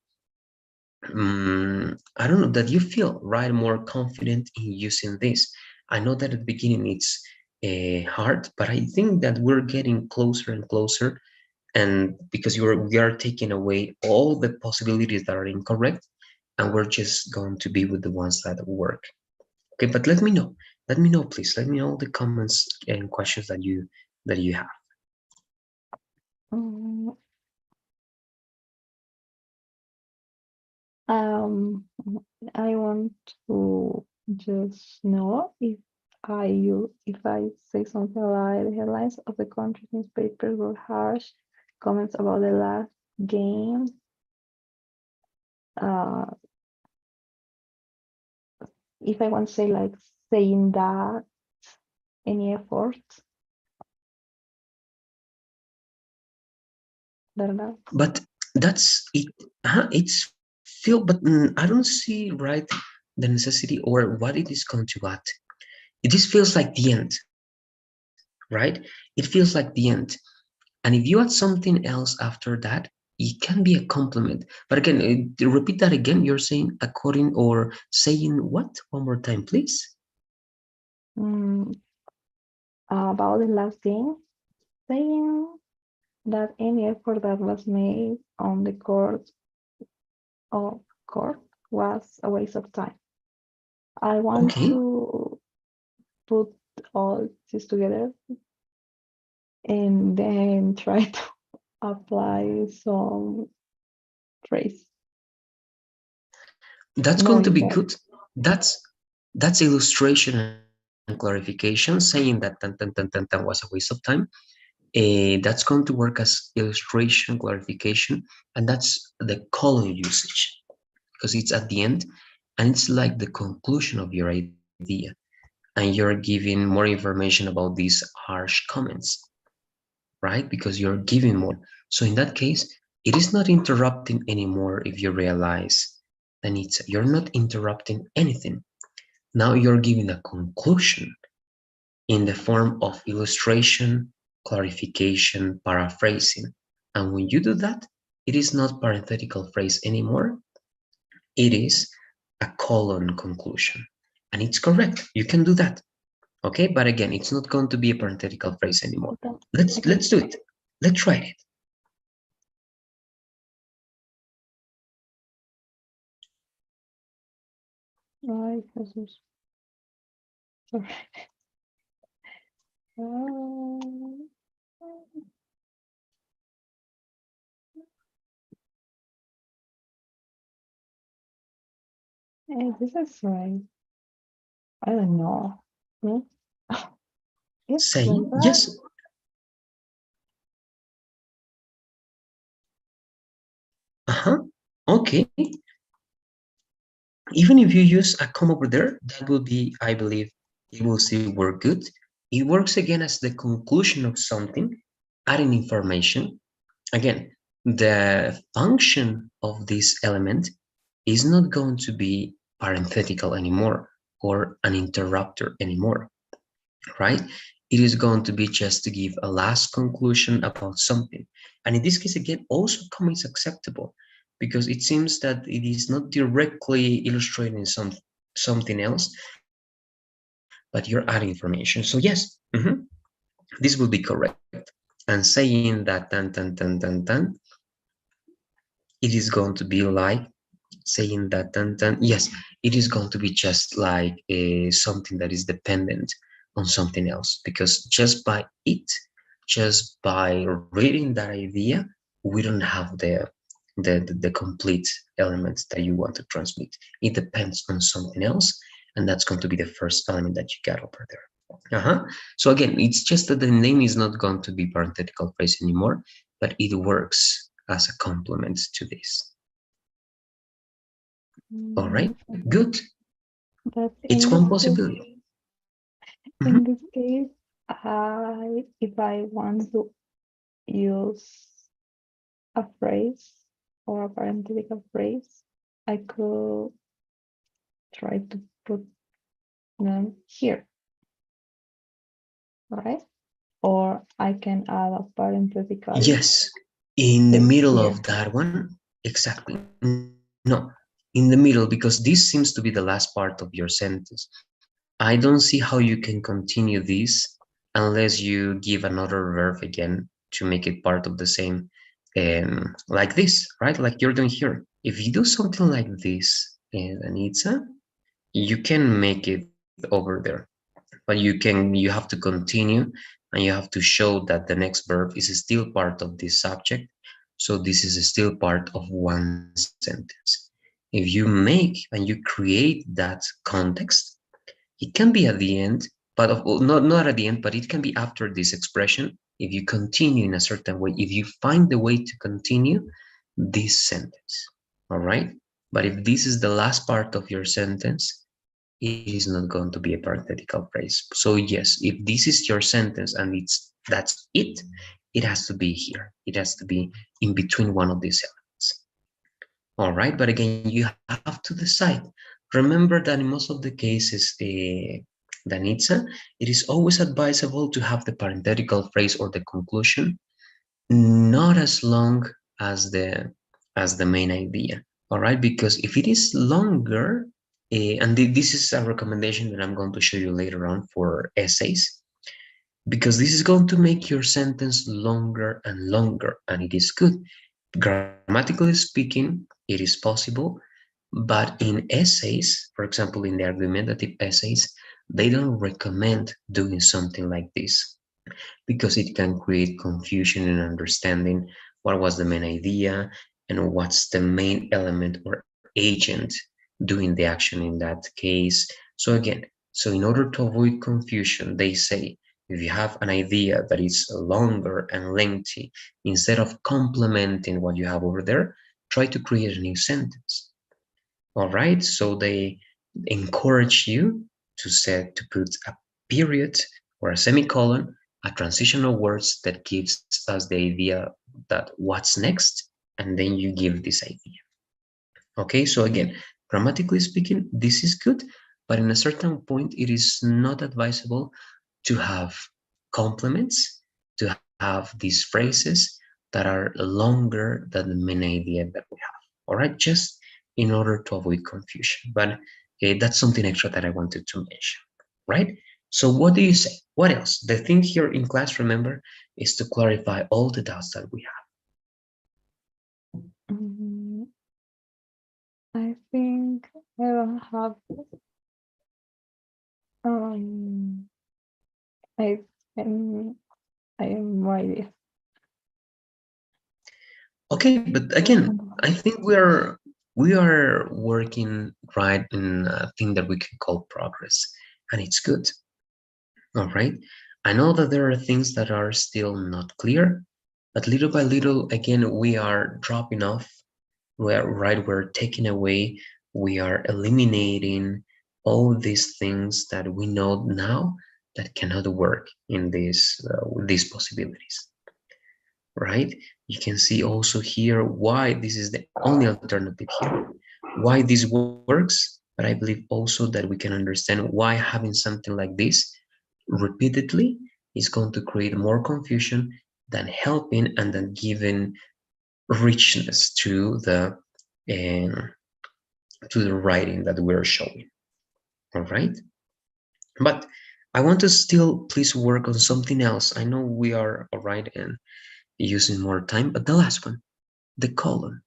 I don't know, that you feel right more confident in using this. I know that at the beginning it's hard, but I think that we're getting closer and closer, and because we are taking away all the possibilities that are incorrect, and we're just going to be with the ones that work. Okay, but let me know, please. Let me know the comments and questions that you have. Mm, Um, I want to just know if I say something like the headlines of the country's newspapers were harsh comments about the last game. Uh, if I want to say like saying that any effort, I don't know. But that's it. It's feel, but I don't see right the necessity or what it is going to add. It just feels like the end, right? It feels like the end. And if you add something else after that, it can be a compliment. But again, to repeat that again, you're saying according or saying what? One more time, please. Mm, about the last game, saying that any effort that was made on the of court was a waste of time. I want Okay. to put all this together and then try to apply some phrase, That's going to knowing be that. good. That's illustration and clarification, saying that tan was a waste of time. That's going to work as illustration, clarification, and that's the colon usage because it's at the end and it's like the conclusion of your idea, and you're giving more information about these harsh comments, right? Because you're giving more. So in that case, it is not interrupting anymore if you realize that you're not interrupting anything. Now you're giving a conclusion in the form of illustration, clarification, paraphrasing. And when you do that, it is not parenthetical phrase anymore. It is a colon conclusion. And it's correct. You can do that. Okay, but again, it's not going to be a parenthetical phrase anymore. I Let's can do it. Let's try it. try Jesus. Sorry. This is right. I don't know. Hmm? It's Say like that. yes. Uh-huh. Okay. Even if you use a comma over there, that will be, I believe, it will still work good. It works again as the conclusion of something, adding information. Again, the function of this element is not going to be parenthetical anymore or an interrupter anymore, right? It is going to be just to give a last conclusion about something. And in this case, again, also comma is acceptable because it seems that it is not directly illustrating something else, but you're adding information. So yes, this will be correct. And saying that it is going to be like saying that yes, it is going to be just like something that is dependent on something else, because just by it, just by reading that idea, we don't have the complete element that you want to transmit. It depends on something else, and that's going to be the first element that you get over there. So again, it's just that the name is not going to be parenthetical phrase anymore, but it works as a complement to this. All right, Mhm. good. But It's one possibility. in Mhm. this case, if I want to use a phrase or a parenthetical phrase, I could try to put them here, right? Or I can add a parenthetical Yes, in the text middle here. of that one, exactly. No, in the middle, because this seems to be the last part of your sentence. I don't see how you can continue this unless you give another verb again to make it part of the same, like this, right? Like you're doing here. If you do something like this, Anitza, you can make it over there, but you have to continue and you have to show that the next verb is still part of this subject, so this is still part of one sentence. If you make and you create that context, it can be at the end, but not at the end, but it can be after this expression. If you continue in a certain way, if you find the way to continue this sentence, all right? But if this is the last part of your sentence, it is not going to be a parenthetical phrase. So yes, if this is your sentence and that's it has to be here. It has to be in between one of these elements. All right, but again, you have to decide. Remember that in most of the cases, Danitza, it is always advisable to have the parenthetical phrase or the conclusion not as long as the main idea. All right, because if it is longer, and this is a recommendation that I'm going to show you later on for essays, because this is going to make your sentence longer and longer, and it is good. Grammatically speaking, it is possible, but in essays, for example, in the argumentative essays, they don't recommend doing something like this because it can create confusion in understanding what was the main idea and what's the main element or agent doing the action in that case. So again, so in order to avoid confusion, they say if you have an idea that is longer and lengthy, instead of complementing what you have over there, try to create a new sentence. All right, so they encourage you to put a period or a semicolon, a transitional words that gives us the idea that what's next, and then you give this idea. Okay, so again, grammatically speaking, this is good, but in a certain point, it is not advisable to have complements, to have these phrases that are longer than the main idea that we have. All right, just in order to avoid confusion. But that's something extra that I wanted to mention, right? So what do you say? What else? The thing here in class, remember, is to clarify all the doubts that we have. Mm, I think I don't have. Um, I am. I am ready. Okay, but again, I think we are working right in a thing that we can call progress, and it's good. All right. I know that there are things that are still not clear, but little by little, again, we are dropping off. We're taking away we are eliminating all these things that we know now that cannot work in these possibilities, right? You can see also here why this is the only alternative here, why this works, but I believe also that we can understand why having something like this repeatedly is going to create more confusion than helping and than giving richness to the writing that we're showing. All right, but I want to still please work on something else. I know we are all right and using more time, but the last one, the colon.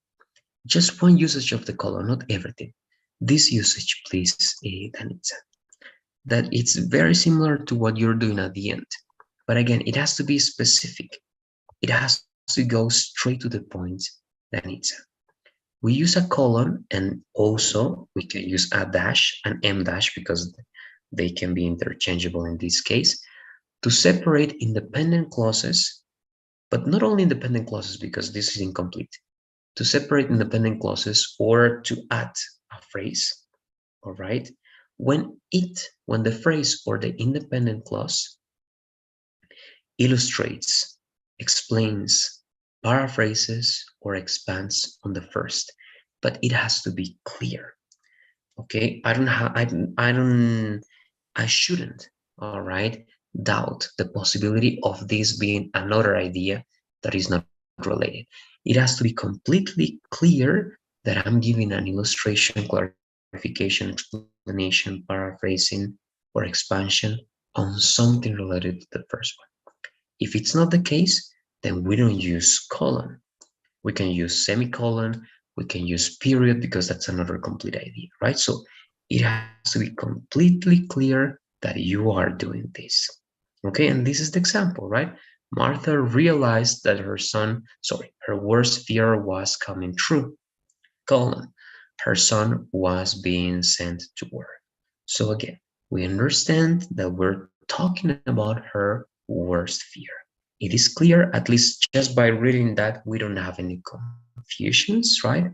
Just one usage of the colon, not everything. This usage, please, Danitza, that it's very similar to what you're doing at the end. But again, it has to be specific. It has to go straight to the point, Danitza. We use a colon and also we can use a dash, an M dash, because they can be interchangeable in this case, to separate independent clauses, but not only independent clauses because this is incomplete, to separate independent clauses or to add a phrase, all right? When the phrase or the independent clause illustrates, explains, paraphrases, or expands on the first, but it has to be clear. Okay, I shouldn't, all right, doubt the possibility of this being another idea that is not related. It has to be completely clear that I'm giving an illustration, clarification, explanation, paraphrasing, or expansion on something related to the first one. If it's not the case, then we don't use colon. We can use semicolon, we can use period because that's another complete idea, right? So it has to be completely clear that you are doing this. Okay, and this is the example, right? Martha realized that her worst fear was coming true, colon. Her son was being sent to work. So again, we understand that we're talking about her worst fear. It is clear, at least just by reading that, we don't have any confusions, right?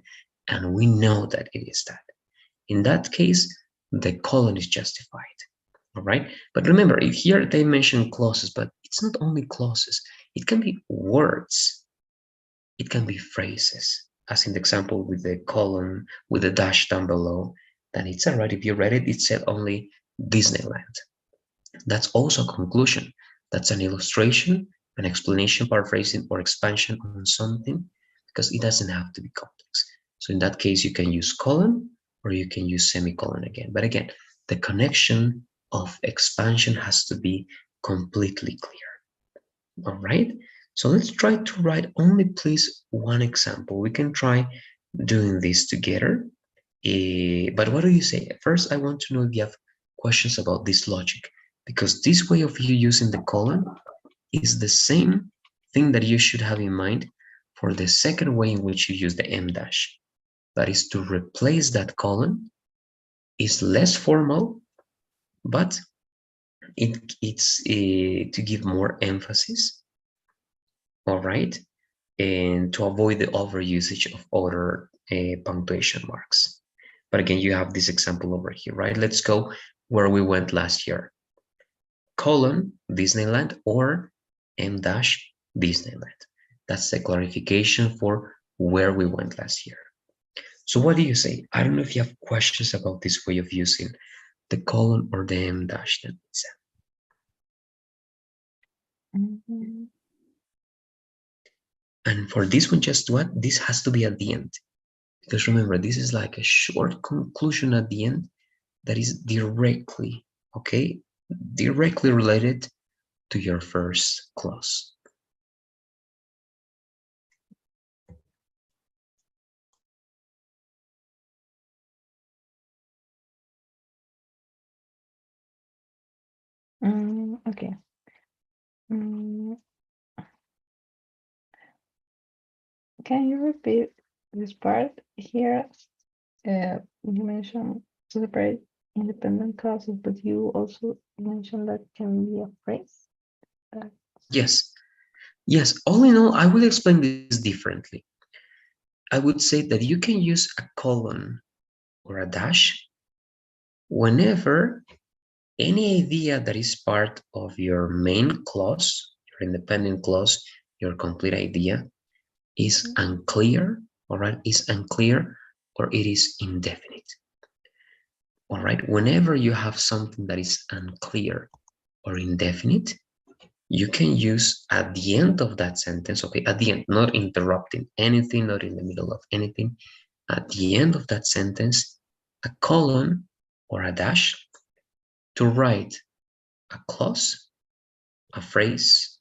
And we know that it is that. In that case, the colon is justified. All right. But remember, if here they mention clauses, but it's not only clauses, it can be words, it can be phrases, as in the example with the colon, with the dash down below, then it's all right. If you read it, it said only Disneyland. That's also a conclusion. That's an illustration, an explanation, paraphrasing, or expansion on something, because it doesn't have to be complex. So in that case, you can use colon or you can use semicolon again. But again, the connection of expansion has to be completely clear. All right. So let's try to write only please one example. We can try doing this together. But what do you say? First, I want to know if you have questions about this logic, because this way of you using the colon is the same thing that you should have in mind for the second way in which you use the M dash. That is to replace that colon, is less formal, but it's to give more emphasis, all right, and to avoid the overusage of other punctuation marks. But again, you have this example over here, right? Let's go where we went last year. Colon, Disneyland, or M dash Disneyland. That's the clarification for where we went last year. So what do you say? I don't know if you have questions about this way of using the colon or the M dash. Mhm. And for this one, just what? This has to be at the end. Because remember, this is like a short conclusion at the end that is directly, okay, directly related to your first clause. Okay. Mm, Can you repeat this part here? You mentioned to separate independent causes, but you also mentioned that can be a phrase. Uh, Yes, yes. All in all, I will explain this differently. I would say that you can use a colon or a dash whenever any idea that is part of your main clause, your independent clause, your complete idea is unclear, all right, is unclear or it is indefinite. All right, whenever you have something that is unclear or indefinite, you can use at the end of that sentence, okay, at the end, not interrupting anything, not in the middle of anything, at the end of that sentence, a colon or a dash to write a clause, a phrase,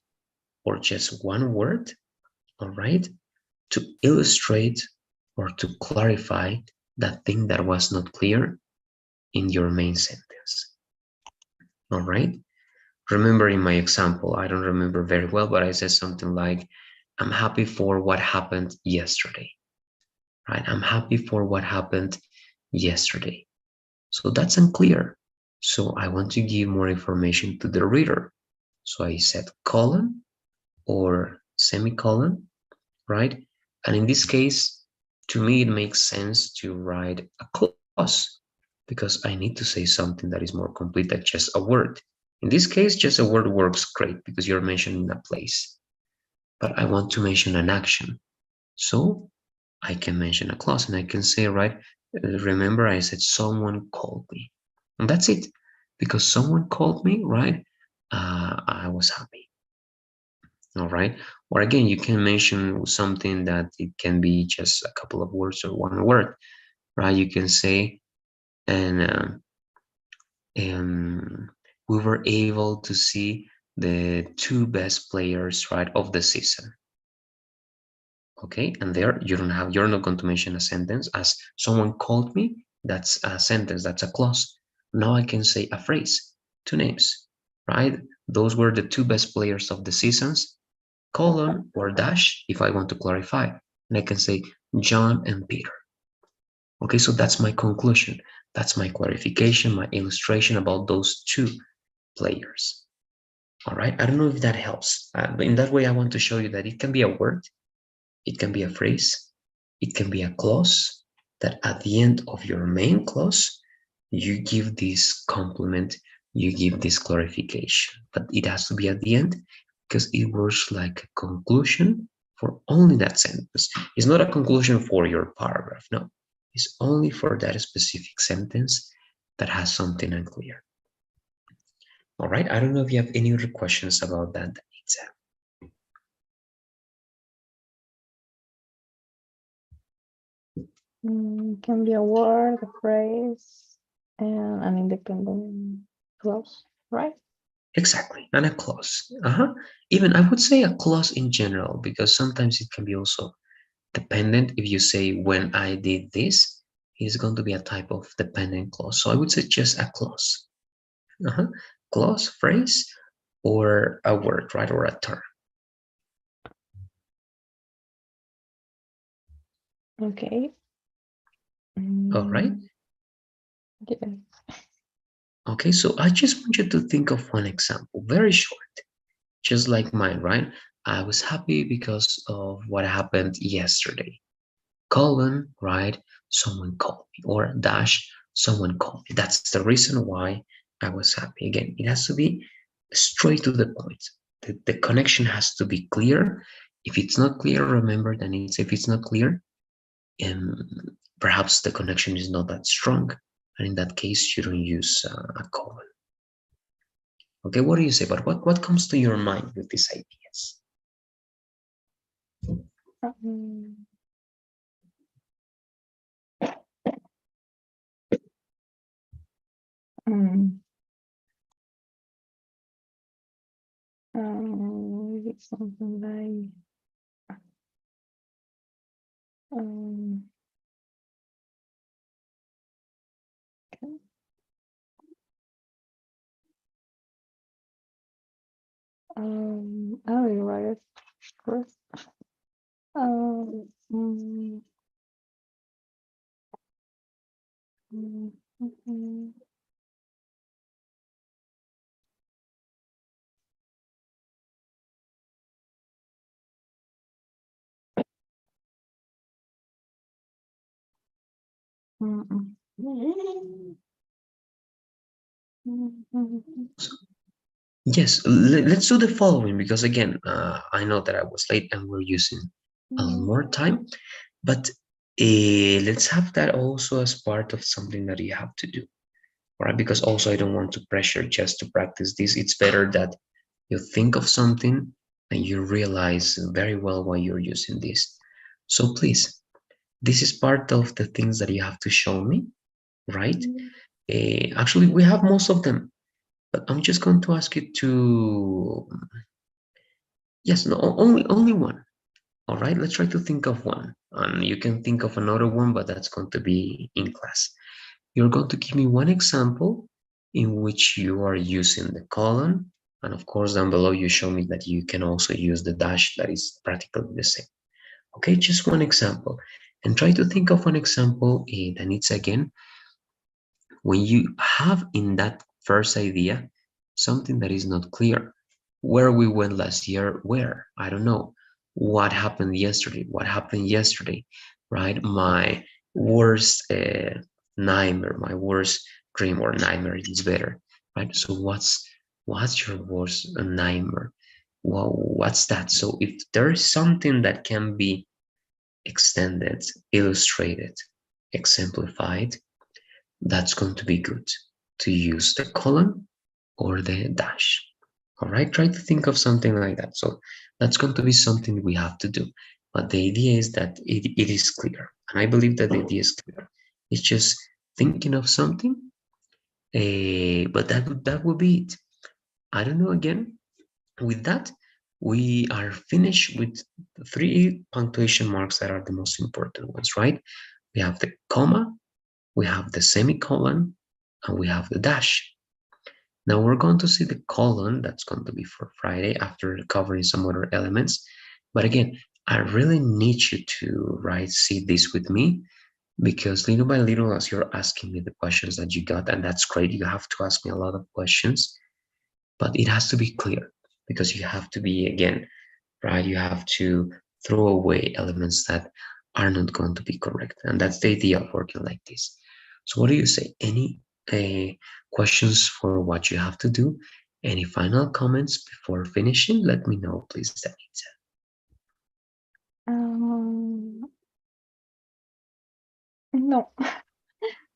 or just one word, all right, to illustrate or to clarify that thing that was not clear in your main sentence. All right. Remember in my example, I don't remember very well, but I said something like, I'm happy for what happened yesterday, right? I'm happy for what happened yesterday. So that's unclear. So I want to give more information to the reader. So I said colon or semicolon, right? And in this case, to me, it makes sense to write a clause because I need to say something that is more complete than just a word. In this case, just a word works great because you're mentioning a place. But I want to mention an action. So I can mention a clause and I can say, right, remember I said someone called me. And that's it. Because someone called me, right, I was happy. All right. Or again, you can mention something that it can be just a couple of words or one word, right? You can say, and we were able to see the two best players, right, of the season. Okay, and there you're not going to mention a sentence as someone called me. That's a sentence, that's a clause. Now I can say a phrase, two names, right? Those were the two best players of the seasons, colon or dash if I want to clarify. And I can say John and Peter. Okay, so that's my conclusion. That's my clarification, my illustration about those two players. All right, I don't know if that helps. But in that way, I want to show you that it can be a word, it can be a phrase, it can be a clause that at the end of your main clause, you give this complement, you give this clarification, but it has to be at the end because it works like a conclusion for only that sentence. It's not a conclusion for your paragraph, no. It's only for that specific sentence that has something unclear. All right, I don't know if you have any other questions about that exam. Can be a word, a phrase, and an independent clause, right? Exactly, and a clause. Even I would say a clause in general, because sometimes it can be also dependent. If you say when I did this, it's going to be a type of dependent clause. So I would say just a clause. Clause, phrase, or a word, right? Or a term. Okay. All right. Yeah. Okay, so I just want you to think of one example, very short, just like mine, right? I was happy because of what happened yesterday. Colon, right? Someone called me, or dash, someone called me. That's the reason why I was happy. Again, it has to be straight to the point. The connection has to be clear. If it's not clear, remember that if it's not clear, um, perhaps the connection is not that strong. And in that case, you don't use a colon. Okay, what do you say? But what comes to your mind with these ideas? Um, um, it's something like um, okay. I will write it first. Um, mm, mm, mm, mm, mm. Yes, let's do the following because again, I know that I was late and we're using a little more time, but let's have that also as part of something that you have to do, right? Because also I don't want to pressure just to practice this. It's better that you think of something and you realize very well why you're using this. So please, this is part of the things that you have to show me, right? Actually, we have most of them, but I'm just going to ask you to, yes, no, only one. All right, let's try to think of one. And you can think of another one, but that's going to be in class. You're going to give me one example in which you are using the colon. And of course, down below, you show me that you can also use the dash that is practically the same. Okay, just one example. And try to think of one example that needs again, when you have in that first idea something that is not clear, where we went last year, where I don't know, what happened yesterday, right? My worst nightmare, my worst dream, or nightmare is better, right? So what's your worst nightmare? Well, what's that? So if there is something that can be extended, illustrated, exemplified, that's going to be good to use the colon or the dash. All right, try to think of something like that. So that's going to be something we have to do. But the idea is that it is clear. And I believe that the idea is clear. It's just thinking of something, but that would be it. I don't know again. With that, we are finished with the three punctuation marks that are the most important ones, right? We have the comma, we have the semicolon, and we have the dash. Now we're going to see the colon, that's going to be for Friday after covering some other elements. But again, I really need you to see this with me, because little by little, as you're asking me the questions that you got, and that's great, you have to ask me a lot of questions, but it has to be clear, because you have to be, again, right, you have to throw away elements that are not going to be correct. And that's the idea of working like this. So what do you say? Any questions for what you have to do? Any final comments before finishing? Let me know, please, Danita. No,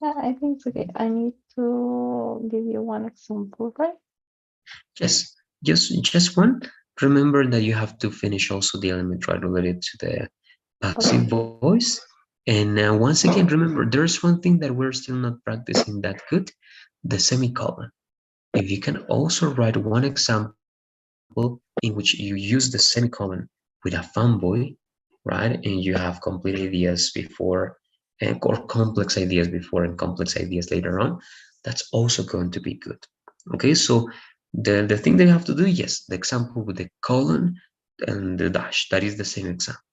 I think it's okay. I need to give you one example, right? Yes, just one. Remember that you have to finish also the element right related to the passive voice. And once again, remember, there's one thing that we're still not practicing that good, the semicolon. If you can also write one example in which you use the semicolon with a fanboy, right, and you have complete ideas before, or complex ideas before and complex ideas later on, that's also going to be good. Okay, so the thing that you have to do, yes, the example with the colon and the dash, that is the same example.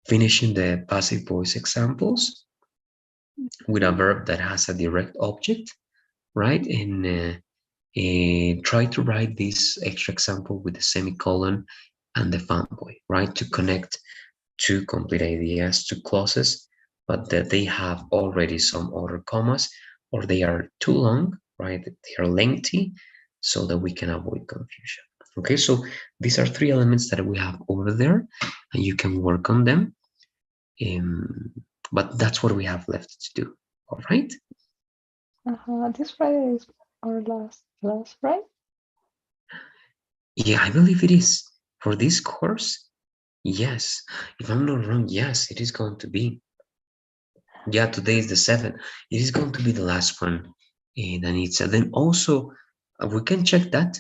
Finishing the passive voice examples with a verb that has a direct object, right, and try to write this extra example with the semicolon and the fanboy, right, to connect two complete ideas, two clauses, but that they have already some other commas, or they are too long, right, they are lengthy, so that we can avoid confusion. Okay, so these are three elements that we have over there, and you can work on them, um, but that's what we have left to do. All right. This Friday is our last class, right? Yeah, I believe it is. For this course, yes. If I'm not wrong, yes, it is going to be. Yeah, today is the 7th. It is going to be the last one. And then also, we can check that.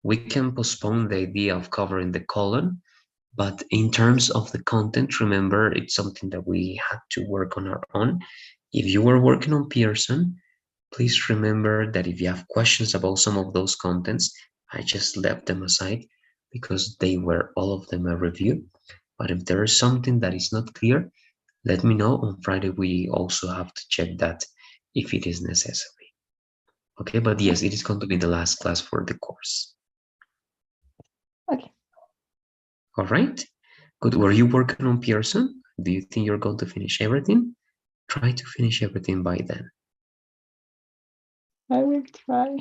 We can postpone the idea of covering the colon. But in terms of the content, remember, it's something that we had to work on our own. If you were working on Pearson, please remember that if you have questions about some of those contents, I just left them aside because they were all of them a review. But if there is something that is not clear, let me know. On Friday, we also have to check that if it is necessary. Okay, but yes, it is going to be the last class for the course. Okay. All right, good. Were you working on Pearson? Do you think you're going to finish everything? Try to finish everything by then. I will try.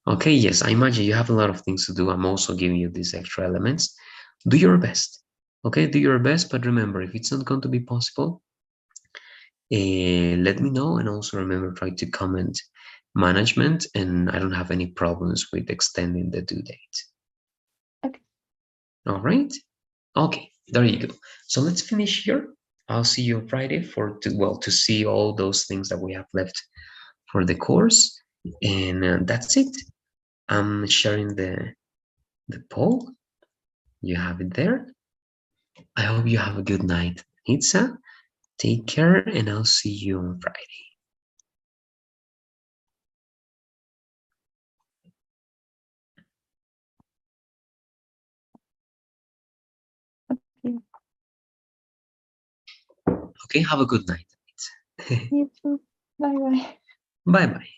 Okay, yes, I imagine you have a lot of things to do. I'm also giving you these extra elements. Do your best. Okay, do your best, but remember, if it's not going to be possible, let me know. And also remember, try to comment management, and I don't have any problems with extending the due date. Okay. All right. Okay, there you go. So let's finish here. I'll see you on Friday to see all those things that we have left for the course, and that's it. I'm sharing the poll. You have it there. I hope you have a good night, Itza. Take care, and I'll see you on Friday. Okay. Okay, have a good night. You too. Bye bye. Bye bye.